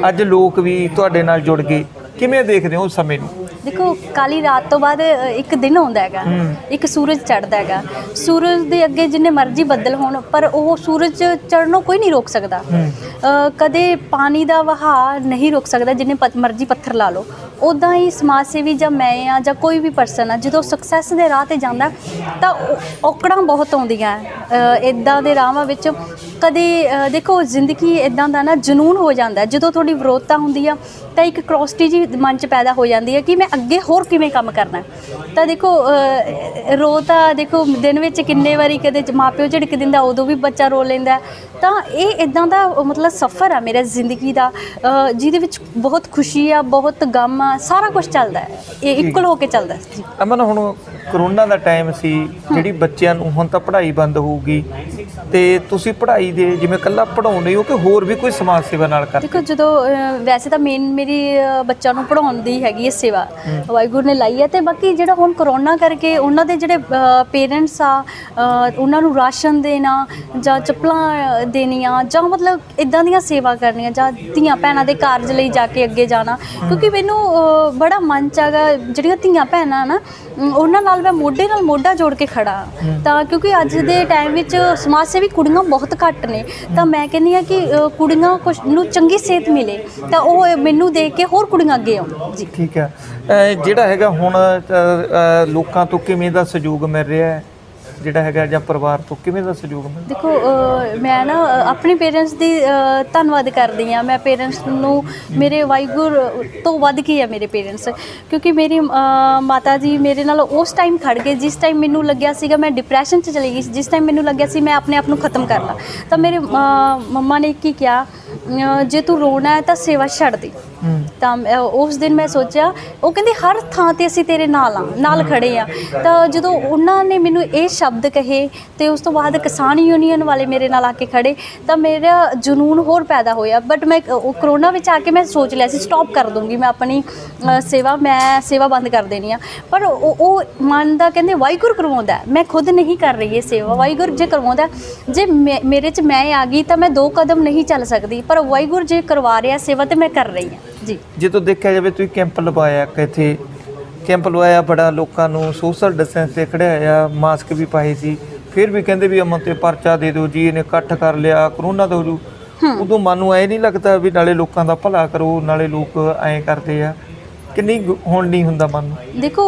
ਅੱਜ ਲੋਕ ਵੀ ਤੁਹਾਡੇ ਨਾਲ ਜੁੜ ਗਏ, ਕਿਵੇਂ ਦੇਖਦੇ ਹੋ ਉਸ ਸਮੇਂ ਨੂੰ? ਦੇਖੋ, ਕਾਲੀ ਰਾਤ ਤੋਂ ਬਾਅਦ ਇੱਕ ਦਿਨ ਆਉਂਦਾ ਹੈਗਾ, ਇੱਕ ਸੂਰਜ ਚੜ੍ਹਦਾ ਹੈਗਾ। ਸੂਰਜ ਦੇ ਅੱਗੇ ਜਿੰਨੇ ਮਰਜ਼ੀ ਬੱਦਲ ਹੋਣ ਪਰ ਉਹ ਸੂਰਜ ਚੜ੍ਹਨੋਂ ਕੋਈ ਨਹੀਂ ਰੋਕ ਸਕਦਾ। ਕਦੇ ਪਾਣੀ ਦਾ ਵਹਾਅ ਨਹੀਂ ਰੋਕ ਸਕਦਾ ਜਿੰਨੇ ਮਰਜ਼ੀ ਪੱਥਰ ਲਾ ਲਓ। ਉੱਦਾਂ ਹੀ ਸਮਾਜ ਸੇਵੀ ਜਾਂ ਮੈਂ ਆ ਜਾਂ ਕੋਈ ਵੀ ਪਰਸਨ ਆ ਜਦੋਂ ਸਕਸੈਸ ਦੇ ਰਾਹ 'ਤੇ ਜਾਂਦਾ ਤਾਂ ਔਕੜਾਂ ਬਹੁਤ ਆਉਂਦੀਆਂ ਇੱਦਾਂ ਦੇ ਰਾਹਾਂ ਵਿੱਚ। ਕਦੇ ਦੇਖੋ, ਜ਼ਿੰਦਗੀ ਇੱਦਾਂ ਦਾ ਨਾ ਜਨੂਨ ਹੋ ਜਾਂਦਾ ਜਦੋਂ ਤੁਹਾਡੀ ਵਿਰੋਧਤਾ ਹੁੰਦੀ ਆ ਤਾਂ ਇੱਕ ਕਰੋਸਟੀ ਜੀ ਮਨ 'ਚ ਪੈਦਾ ਹੋ ਜਾਂਦੀ ਹੈ ਕਿ ਮੈਂ ਅੱਗੇ ਹੋਰ ਕਿਵੇਂ ਕੰਮ ਕਰਨਾ। ਤਾਂ ਦੇਖੋ, ਰੋ ਤਾਂ ਦੇਖੋ ਦਿਨ ਵਿੱਚ ਕਿੰਨੇ ਵਾਰੀ ਕਦੇ ਮਾਂ ਪਿਓ ਝਿੜਕ ਦਿੰਦਾ ਉਦੋਂ ਵੀ ਬੱਚਾ ਰੋ ਲੈਂਦਾ। ਤਾਂ ਇਹ ਇੱਦਾਂ ਦਾ ਮਤਲਬ ਸਫ਼ਰ ਆ ਮੇਰਾ ਜ਼ਿੰਦਗੀ ਦਾ, ਜਿਹਦੇ ਵਿੱਚ ਬਹੁਤ ਖੁਸ਼ੀ ਆ, ਬਹੁਤ ਗਮ ਆ, ਸਾਰਾ ਕੁਝ ਚੱਲਦਾ ਹੈ, ਇਹ ਇਕੁਅਲ ਹੋ ਕੇ ਚੱਲਦਾ ਜੀ। ਅਮਨ, ਹੁਣ ਕਰੋਨਾ ਦਾ ਟਾਈਮ ਸੀ, ਜਿਹੜੀ ਬੱਚਿਆਂ ਨੂੰ ਹੁਣ ਤਾਂ ਪੜ੍ਹਾਈ ਬੰਦ ਹੋਊਗੀ ਤੇ ਤੁਸੀਂ ਪੜ੍ਹਾਈ ਦੇ ਜਿਵੇਂ ਇਕੱਲਾ ਪੜ੍ਹਾਉਂਦੇ ਹੋ ਕਿ ਹੋਰ ਵੀ ਕੋਈ ਸਮਾਜ ਸੇਵਾ ਨਾਲ ਕਰਦੇ? ਦੇਖੋ, ਜਦੋਂ ਵੈਸੇ ਤਾਂ ਮੇਨ ਮੇਰੀ ਬੱਚਿਆਂ ਨੂੰ ਪੜ੍ਹਾਉਣ ਦੀ ਹੈਗੀ ਹੈ ਸੇਵਾ, ਵਾਹਿਗੁਰੂ ਨੇ ਲਾਈ ਹੈ। ਅਤੇ ਬਾਕੀ ਜਿਹੜਾ ਹੁਣ ਕਰੋਨਾ ਕਰਕੇ ਉਹਨਾਂ ਦੇ ਜਿਹੜੇ ਪੇਰੈਂਟਸ ਆ, ਉਹਨਾਂ ਨੂੰ ਰਾਸ਼ਨ ਦੇਣਾ ਜਾਂ ਚੱਪਲਾਂ ਦੇਣੀਆਂ ਜਾਂ ਮਤਲਬ ਇੱਦਾਂ ਦੀਆਂ ਸੇਵਾ ਕਰਨੀਆਂ ਜਾਂ ਧੀਆਂ ਭੈਣਾਂ ਦੇ ਕਾਰਜ ਲਈ ਜਾ ਕੇ ਅੱਗੇ ਜਾਣਾ, ਕਿਉਂਕਿ ਮੈਨੂੰ ਬੜਾ ਮਨ 'ਚ ਹੈਗਾ ਜਿਹੜੀਆਂ ਧੀਆਂ ਭੈਣਾਂ ਨਾ ਉਹਨਾਂ ਨਾਲ ਮੈਂ ਮੋਢੇ ਨਾਲ ਮੋਢਾ ਜੋੜ ਕੇ ਖੜਾ। ਤਾਂ ਕਿਉਂਕਿ ਅੱਜ ਦੇ ਟਾਈਮ ਵਿੱਚ ਸਮਾਜ ਸੇਵੀ ਕੁੜੀਆਂ ਬਹੁਤ ਘੱਟ ਨੇ, ਤਾਂ ਮੈਂ ਕਹਿੰਦੀ ਹਾਂ ਕਿ ਕੁੜੀਆਂ ਕੁਛ ਨੂੰ ਚੰਗੀ ਸਿਹਤ ਮਿਲੇ ਤਾਂ ਉਹ ਮੈਨੂੰ ਦੇਖ ਕੇ ਹੋਰ ਕੁੜੀਆਂ ਅੱਗੇ ਆਉਣ ਜੀ। ਠੀਕ ਹੈ, ਜਿਹੜਾ ਹੈਗਾ ਹੁਣ ਲੋਕਾਂ ਤੋਂ ਕਿਵੇਂ ਦਾ ਸਹਿਯੋਗ ਮਿਲ ਰਿਹਾ ਹੈ, ਜਿਹੜਾ ਹੈਗਾ ਜਾਂ ਪਰਿਵਾਰ ਤੋਂ ਕਿਵੇਂ ਦਾ ਸਹਿਯੋਗ ਮਿਲ? ਦੇਖੋ, ਮੈਂ ਨਾ ਆਪਣੇ ਪੇਰੈਂਟਸ ਦੀ ਧੰਨਵਾਦ ਕਰਦੀ ਹਾਂ। ਮੈਂ ਪੇਰੈਂਟਸ ਨੂੰ, ਮੇਰੇ ਵਾਹਿਗੁਰੂ ਤੋਂ ਵੱਧ ਕੇ ਹੈ ਮੇਰੇ ਪੇਰੈਂਟਸ, ਕਿਉਂਕਿ ਮੇਰੀ ਮਾਤਾ ਜੀ ਮੇਰੇ ਨਾਲ ਉਸ ਟਾਈਮ ਖੜ ਗਏ ਜਿਸ ਟਾਈਮ ਮੈਨੂੰ ਲੱਗਿਆ ਸੀਗਾ ਮੈਂ ਡਿਪਰੈਸ਼ਨ 'ਚ ਚਲੀ ਗਈ ਸੀ, ਜਿਸ ਟਾਈਮ ਮੈਨੂੰ ਲੱਗਿਆ ਸੀ ਮੈਂ ਆਪਣੇ ਆਪ ਨੂੰ ਖਤਮ ਕਰ ਲਾਂ। ਤਾਂ ਮੇਰੇ ਮੰਮਾ ਨੇ ਕੀ ਕਿਹਾ, ਜੇ ਤੂੰ ਰੋਣਾ ਹੈ ਤਾਂ ਸੇਵਾ ਛੱਡ ਦੇ। ਤਾਂ ਉਸ ਦਿਨ ਮੈਂ ਸੋਚਿਆ, ਉਹ ਕਹਿੰਦੇ ਹਰ ਥਾਂ 'ਤੇ ਅਸੀਂ ਤੇਰੇ ਨਾਲ ਖੜੇ ਆ। ਤਾਂ ਜਦੋਂ ਉਹਨਾਂ ਨੇ ਮੈਨੂੰ ਇਹ ਸ਼ਬਦ ਕਹੇ ਅਤੇ ਉਸ ਤੋਂ ਬਾਅਦ ਕਿਸਾਨ ਯੂਨੀਅਨ ਵਾਲੇ ਮੇਰੇ ਨਾਲ ਆ ਕੇ ਖੜੇ ਤਾਂ ਮੇਰਾ ਜਨੂਨ ਹੋਰ ਪੈਦਾ ਹੋਇਆ। ਬਟ ਮੈਂ ਕਰੋਨਾ ਵਿੱਚ ਆ ਕੇ ਮੈਂ ਸੋਚ ਲਿਆ ਸੀ ਸਟਾਪ ਕਰ ਦੂੰਗੀ ਮੈਂ ਆਪਣੀ ਸੇਵਾ ਬੰਦ ਕਰ ਦੇਣੀ ਆ। ਪਰ ਉਹ ਮਨ ਦਾ ਕਹਿੰਦੇ ਵਾਹਿਗੁਰੂ ਕਰਵਾਉਂਦਾ, ਮੈਂ ਖੁਦ ਨਹੀਂ ਕਰ ਰਹੀ ਇਹ ਸੇਵਾ, ਵਾਹਿਗੁਰੂ ਜੇ ਕਰਵਾਉਂਦਾ। ਜੇ ਮੇਰੇ 'ਚ ਮੈਂ ਆ ਗਈ ਤਾਂ ਮੈਂ 2 ਕਦਮ ਨਹੀਂ ਚੱਲ ਸਕਦੀ, ਪਰ ਵਾਹਿਗੁਰੂ ਜੇ ਕਰਵਾ ਰਿਹਾ ਸੇਵਾ ਤਾਂ ਮੈਂ ਕਰ ਰਹੀ ਹਾਂ ਜੀ। ਜਦੋਂ ਦੇਖਿਆ ਜਾਵੇ ਤੁਸੀਂ ਕੈਂਪ ਲਵਾਇਆ, ਕਿੱਥੇ ਕੈਂਪ ਲਵਾਇਆ, ਬੜਾ ਲੋਕਾਂ ਨੂੰ ਸੋਸ਼ਲ ਡਿਸਟੈਂਸ 'ਤੇ ਖੜਿਆਇਆ, ਮਾਸਕ ਵੀ ਪਾਏ ਸੀ, ਫਿਰ ਵੀ ਕਹਿੰਦੇ ਵੀ ਅਮਨ 'ਤੇ ਪਰਚਾ ਦੇ ਦਿਓ ਜੀ, ਇਹਨੇ ਇਕੱਠ ਕਰ ਲਿਆ, ਕਰੋਨਾ ਤੋਂ ਹੋ ਜੂ। ਉਦੋਂ ਮਨ ਨੂੰ ਐ ਨਹੀਂ ਲੱਗਦਾ ਵੀ ਨਾਲੇ ਲੋਕਾਂ ਦਾ ਭਲਾ ਕਰੋ, ਨਾਲੇ ਲੋਕ ਐਂ ਕਰਦੇ ਆ, ਕਿੰਨੀ ਹੁਣ ਨਹੀਂ ਹੁੰਦਾ ਮਨ ਨੂੰ? ਦੇਖੋ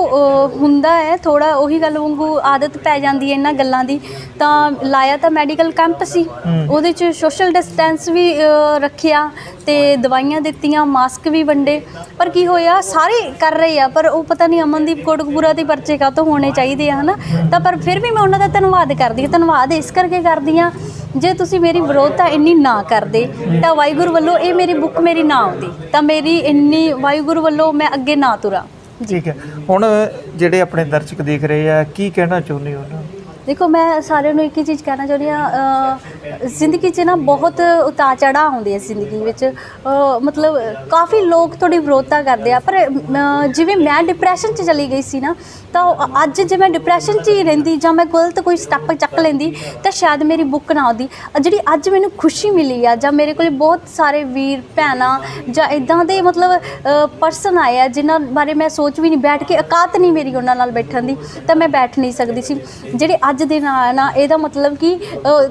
ਹੁੰਦਾ ਹੈ ਥੋੜਾ, ਉਹੀ ਗੱਲ ਵਾਂਗੂ ਆਦਤ ਪੈ ਜਾਂਦੀ ਹੈ ਇਹਨਾਂ ਗੱਲਾਂ ਦੀ। ਤਾਂ ਲਾਇਆ ਤਾਂ ਮੈਡੀਕਲ ਕੈਂਪ ਸੀ, ਉਹਦੇ 'ਚ ਸੋਸ਼ਲ ਡਿਸਟੈਂਸ ਵੀ ਰੱਖਿਆ ਤੇ ਦਵਾਈਆਂ ਦਿੱਤੀਆਂ, ਮਾਸਕ ਵੀ ਵੰਡੇ, ਪਰ ਕੀ ਹੋਇਆ ਸਾਰੇ ਕਰ ਰਹੇ ਆ, ਪਰ ਉਹ ਪਤਾ ਨਹੀਂ ਅਮਨਦੀਪ ਕੋਟਕਪੂਰਾ ਦੇ ਪਰਚੇ ਕਾਹਤੋਂ ਹੋਣੇ ਚਾਹੀਦੇ ਆ, ਹੈ ਨਾ। ਤਾਂ ਪਰ ਫਿਰ ਵੀ ਮੈਂ ਉਹਨਾਂ ਦਾ ਧੰਨਵਾਦ ਕਰਦੀ ਹਾਂ। ਧੰਨਵਾਦ ਇਸ ਕਰਕੇ ਕਰਦੀ ਹਾਂ, ਜੇ ਤੁਸੀਂ ਮੇਰੀ ਵਿਰੋਧਤਾ ਇੰਨੀ ਨਾ ਕਰਦੇ ਤਾਂ ਵਾਹਿਗੁਰੂ ਵੱਲੋਂ ਇਹ ਮੇਰੀ ਬੁੱਕ ਮੇਰੀ ਨਾ ਆਉਂਦੀ, ਤਾਂ ਮੇਰੀ ਇੰਨੀ ਵਾਹਿਗੁਰੂ ਵੱਲੋਂ ਮੈਂ ਅੱਗੇ ਨਾ ਤੁਰਾਂ। ਠੀਕ ਹੈ, ਹੁਣ ਜਿਹੜੇ ਆਪਣੇ ਦਰਸ਼ਕ ਦੇਖ ਰਹੇ ਆ, ਕੀ ਕਹਿਣਾ ਚਾਹੁੰਦੇ ਹੋ ਉਹਨਾਂ ਨੂੰ? ਦੇਖੋ ਮੈਂ ਸਾਰਿਆਂ ਨੂੰ ਇੱਕ ਹੀ ਚੀਜ਼ ਕਹਿਣਾ ਚਾਹੁੰਦੀ ਹਾਂ, ਜ਼ਿੰਦਗੀ 'ਚ ਨਾ ਬਹੁਤ ਉਤਾਰ ਚੜ੍ਹਾਅ ਆਉਂਦੇ ਆ ਜ਼ਿੰਦਗੀ ਵਿੱਚ। ਮਤਲਬ ਕਾਫੀ ਲੋਕ ਤੁਹਾਡੀ ਵਿਰੋਧਤਾ ਕਰਦੇ ਆ, ਪਰ ਜਿਵੇਂ ਮੈਂ ਡਿਪਰੈਸ਼ਨ 'ਚ ਚਲੀ ਗਈ ਸੀ ਨਾ, ਤਾਂ ਅੱਜ ਜੇ ਮੈਂ ਡਿਪਰੈਸ਼ਨ 'ਚ ਹੀ ਰਹਿੰਦੀ ਜਾਂ ਮੈਂ ਗਲਤ ਕੋਈ ਸਟੈਪ ਚੱਕ ਲੈਂਦੀ ਤਾਂ ਸ਼ਾਇਦ ਮੇਰੀ ਬੁੱਕ ਨਾ ਆਉਂਦੀ। ਜਿਹੜੀ ਅੱਜ ਮੈਨੂੰ ਖੁਸ਼ੀ ਮਿਲੀ ਆ, ਜਾਂ ਮੇਰੇ ਕੋਲ ਬਹੁਤ ਸਾਰੇ ਵੀਰ ਭੈਣਾਂ ਜਾਂ ਇੱਦਾਂ ਦੇ ਮਤਲਬ ਪਰਸਨ ਆਏ ਆ ਜਿਨ੍ਹਾਂ ਬਾਰੇ ਮੈਂ ਸੋਚ ਵੀ ਨਹੀਂ, ਬੈਠ ਕੇ ਔਕਾਤ ਨਹੀਂ ਮੇਰੀ ਉਹਨਾਂ ਨਾਲ ਬੈਠਣ ਦੀ, ਤਾਂ ਮੈਂ ਬੈਠ ਨਹੀਂ ਸਕਦੀ ਸੀ। ਜਿਹੜੇ ਅੱਜ ਦੇ ਨਾਲ ਨਾ, ਇਹਦਾ ਮਤਲਬ ਕਿ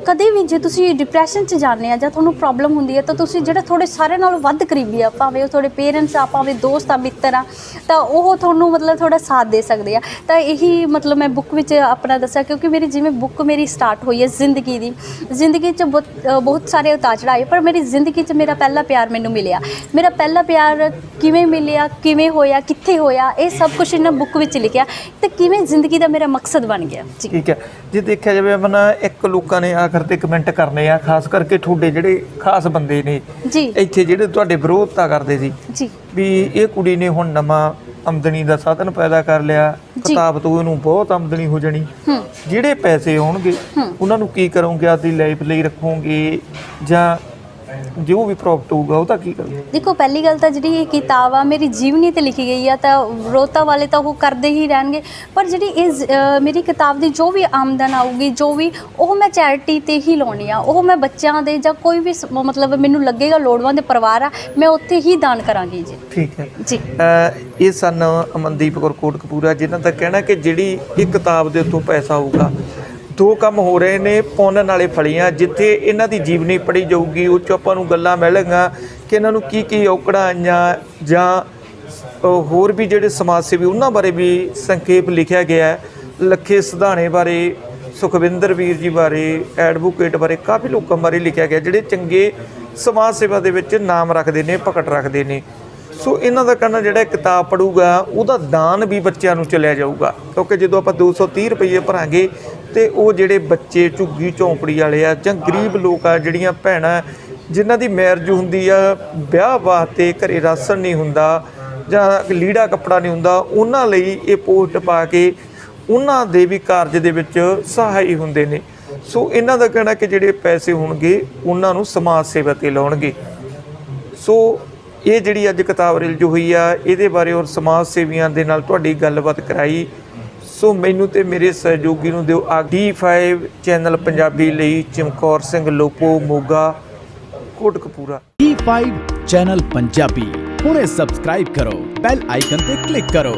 ਕਦੇ ਵੀ ਜੇ ਤੁਸੀਂ ਡਿਪਰੈਸ਼ਨ 'ਚ ਜਾਂਦੇ ਆ ਜਾਂ ਤੁਹਾਨੂੰ ਪ੍ਰੋਬਲਮ ਹੁੰਦੀ ਹੈ, ਤਾਂ ਤੁਸੀਂ ਜਿਹੜਾ ਤੁਹਾਡੇ ਸਾਰਿਆਂ ਨਾਲੋਂ ਵੱਧ ਕਰੀਬੀ ਆ, ਭਾਵੇਂ ਉਹ ਤੁਹਾਡੇ ਪੇਰੈਂਟਸ ਆ, ਭਾਵੇਂ ਦੋਸਤ ਆ, ਮਿੱਤਰ ਆ, ਤਾਂ ਉਹ ਤੁਹਾਨੂੰ ਮਤਲਬ ਥੋੜਾ ਸਾਥ ਦੇ ਸਕਦੇ ਆ। ਤਾਂ ਇਹੀ ਮਤਲਬ ਮੈਂ ਬੁੱਕ ਵਿੱਚ ਆਪਣਾ ਦੱਸਿਆ, ਕਿਉਂਕਿ ਮੇਰੀ ਜਿਵੇਂ ਬੁੱਕ ਮੇਰੀ ਸਟਾਰਟ ਹੋਈ ਹੈ ਜ਼ਿੰਦਗੀ 'ਚ ਬਹੁਤ ਸਾਰੇ ਉਤਾਰ ਚੜ੍ਹਾਏ, ਪਰ ਮੇਰੀ ਜ਼ਿੰਦਗੀ 'ਚ ਮੇਰਾ ਪਹਿਲਾ ਪਿਆਰ ਮੈਨੂੰ ਮਿਲਿਆ। ਮੇਰਾ ਪਹਿਲਾ ਪਿਆਰ ਕਿਵੇਂ ਮਿਲਿਆ, ਕਿਵੇਂ ਹੋਇਆ, ਕਿੱਥੇ ਹੋਇਆ, ਇਹ ਸਭ ਕੁਝ ਇਹਨਾਂ ਬੁੱਕ ਵਿੱਚ ਲਿਖਿਆ, ਤੇ ਕਿਵੇਂ ਜ਼ਿੰਦਗੀ ਦਾ ਮੇਰਾ ਮਕਸਦ ਬਣ ਗਿਆ ਜੀ। ਠੀਕ ਹੈ, ਜੇ ਦੇਖਿਆ ਜਾਵੇ ਆਪਣਾ ਇੱਕ ਲੋਕਾਂ ਨੇ ਆਖਰ ਤੇ ਕਮੈਂਟ ਕਰਨੇ ਆ, ਖਾਸ ਕਰਕੇ ਤੁਹਾਡੇ ਜਿਹੜੇ ਖਾਸ ਬੰਦੇ ਨੇ ਜੀ ਇੱਥੇ ਜਿਹੜੇ ਤੁਹਾਡੇ ਵਿਰੋਧਤਾ ਕਰਦੇ ਸੀ ਜੀ ਵੀ ਇਹ ਕੁੜੀ ਨੇ ਹੁਣ ਨਵਾਂ ਆਮਦਨੀ ਦਾ ਸਾਧਨ ਪੈਦਾ ਕਰ ਲਿਆ, ਕਿਤਾਬ ਤੋਂ ਇਹਨੂੰ ਬਹੁਤ ਆਮਦਨੀ ਹੋ ਜਾਣੀ, ਜਿਹੜੇ ਪੈਸੇ ਹੋਣਗੇ ਉਹਨਾਂ ਨੂੰ ਕੀ ਕਰੋਗੇ? ਆਪਦੀ ਲਾਈਫ ਲਈ ਰੱਖੋਗੇ ਜਾਂ ਜੋ ਵੀ ਪ੍ਰੋਫਿਟ ਹੋਊਗਾ ਉਹ ਤਾਂ ਕੀ ਕਰੋਗੇ? ਦੇਖੋ ਪਹਿਲੀ ਗੱਲ ਤਾਂ ਜਿਹੜੀ ਇਹ ਕਿਤਾਬ ਆ ਮੇਰੀ ਜੀਵਨੀ ਤੇ ਲਿਖੀ ਗਈ ਆ, ਤਾਂ ਵਿਰੋਧਤਾ ਵਾਲੇ ਤਾਂ ਉਹ ਕਰਦੇ ਹੀ ਰਹਿਣਗੇ, ਪਰ ਜਿਹੜੀ ਇਹ ਮੇਰੀ ਕਿਤਾਬ ਦੀ ਜੋ ਵੀ ਆਮਦਨ ਆਊਗੀ, ਜੋ ਵੀ ਉਹ ਮੈਂ ਚੈਰਿਟੀ ਤੇ ਹੀ ਲਾਉਣੀ ਆ, ਉਹ ਮੈਂ ਬੱਚਿਆਂ ਦੇ ਜਾਂ ਕੋਈ ਵੀ ਮਤਲਬ ਮੈਨੂੰ ਲੱਗੇਗਾ ਲੋੜਵੰਦ ਪਰਿਵਾਰ ਆ, ਮੈਂ ਉੱਥੇ ਹੀ ਦਾਨ ਕਰਾਂਗੀ ਜੀ। ਠੀਕ ਹੈ ਜੀ। ਇਹ ਸਨ ਅਮਨਦੀਪ ਕੌਰ ਕੋਟਕਪੂਰਾ, ਜਿਨ੍ਹਾਂ ਦਾ ਕਹਿਣਾ ਕਿ ਜਿਹੜੀ ਇਹ ਕਿਤਾਬ ਦੇ ਉੱਤੋਂ ਪੈਸਾ ਆਊਗਾ, ਦੋ ਕੰਮ ਹੋ ਰਹੇ ਨੇ ਪੁੰਨ ਨਾਲੇ ਫਲੀਆਂ। ਜਿੱਥੇ ਇਹਨਾਂ ਦੀ ਜੀਵਨੀ ਪੜ੍ਹੀ ਜਾਊਗੀ, ਉਹ 'ਚੋਂ ਆਪਾਂ ਨੂੰ ਗੱਲਾਂ ਮਿਲਣਗੀਆਂ ਕਿ ਇਹਨਾਂ ਨੂੰ ਕੀ ਕੀ ਔਕੜਾਂ ਆਈਆਂ, ਜਾਂ ਹੋਰ ਵੀ ਜਿਹੜੇ ਸਮਾਜ ਸੇਵੀ ਉਹਨਾਂ ਬਾਰੇ ਵੀ ਸੰਖੇਪ ਲਿਖਿਆ ਗਿਆ ਹੈ। ਲੱਖੇ ਸਿਧਾਣੇ ਬਾਰੇ, ਸੁਖਵਿੰਦਰ ਵੀਰ ਜੀ ਬਾਰੇ, ਐਡਵੋਕੇਟ ਬਾਰੇ, ਕਾਫੀ ਲੋਕਾਂ ਬਾਰੇ ਲਿਖਿਆ ਗਿਆ ਜਿਹੜੇ ਚੰਗੇ ਸਮਾਜ ਸੇਵਾ ਦੇ ਵਿੱਚ ਨਾਮ ਰੱਖਦੇ ਨੇ, ਪਕੜ ਰੱਖਦੇ ਨੇ। ਸੋ ਇਹਨਾਂ ਦਾ ਕਹਿਣਾ ਜਿਹੜਾ ਕਿਤਾਬ ਪੜ੍ਹੂਗਾ ਉਹਦਾ ਦਾਨ ਵੀ ਬੱਚਿਆਂ ਨੂੰ ਚਲਿਆ ਜਾਊਗਾ, ਕਿਉਂਕਿ ਜਦੋਂ ਆਪਾਂ 230 ਰੁਪਏ ਭਰਾਂਗੇ ਤੇ ਉਹ ਜਿਹੜੇ ਬੱਚੇ ਝੁੱਗੀ ਝੌਂਪੜੀ ਵਾਲੇ ਆ ਜਾਂ ਗਰੀਬ ਲੋਕ ਆ, ਜਿਹੜੀਆਂ ਭੈਣਾਂ ਜਿਨ੍ਹਾਂ ਦੀ ਮੈਰਿਜ ਹੁੰਦੀ ਆ, ਵਿਆਹ ਵਾਸਤੇ ਘਰੇ ਰਾਸ਼ਨ ਨਹੀਂ ਹੁੰਦਾ ਜਾਂ ਲੀੜਾ ਕੱਪੜਾ ਨਹੀਂ ਹੁੰਦਾ, ਉਹਨਾਂ ਲਈ ਇਹ ਪੋਸਟ ਪਾ ਕੇ ਉਹਨਾਂ ਦੇ ਵੀ ਕਾਰਜ ਦੇ ਵਿੱਚ ਸਹਾਈ ਹੁੰਦੇ ਨੇ। ਸੋ ਇਹਨਾਂ ਦਾ ਕਹਿਣਾ ਕਿ ਜਿਹੜੇ ਪੈਸੇ ਹੋਣਗੇ ਉਹਨਾਂ ਨੂੰ ਸਮਾਜ ਸੇਵਾ ਤੇ ਲਾਉਣਗੇ। ਸੋ ਇਹ ਜਿਹੜੀ ਅੱਜ ਕਿਤਾਬ ਰਿਲੀਜ਼ ਹੋਈ ਆ, ਇਹਦੇ ਬਾਰੇ ਔਰ ਸਮਾਜ ਸੇਵੀਆਂ ਦੇ ਨਾਲ ਤੁਹਾਡੀ ਗੱਲਬਾਤ ਕਰਾਈ। ਸੋ ਮੈਨੂੰ ਤੇ ਮੇਰੇ ਸਹਿਯੋਗੀ ਨੂੰ ਦਿਓ D5 ਚੈਨਲ ਪੰਜਾਬੀ ਲਈ ਚਮਕੌਰ ਸਿੰਘ ਲੋਪੋ, ਮੋਗਾ, ਕੋਟਕਪੂਰਾ। D5 ਚੈਨਲ ਪੰਜਾਬੀ ਹੁਣੇ ਸਬਸਕ੍ਰਾਈਬ ਕਰੋ, ਬੈਲ ਆਈਕਨ ਤੇ ਕਲਿੱਕ ਕਰੋ।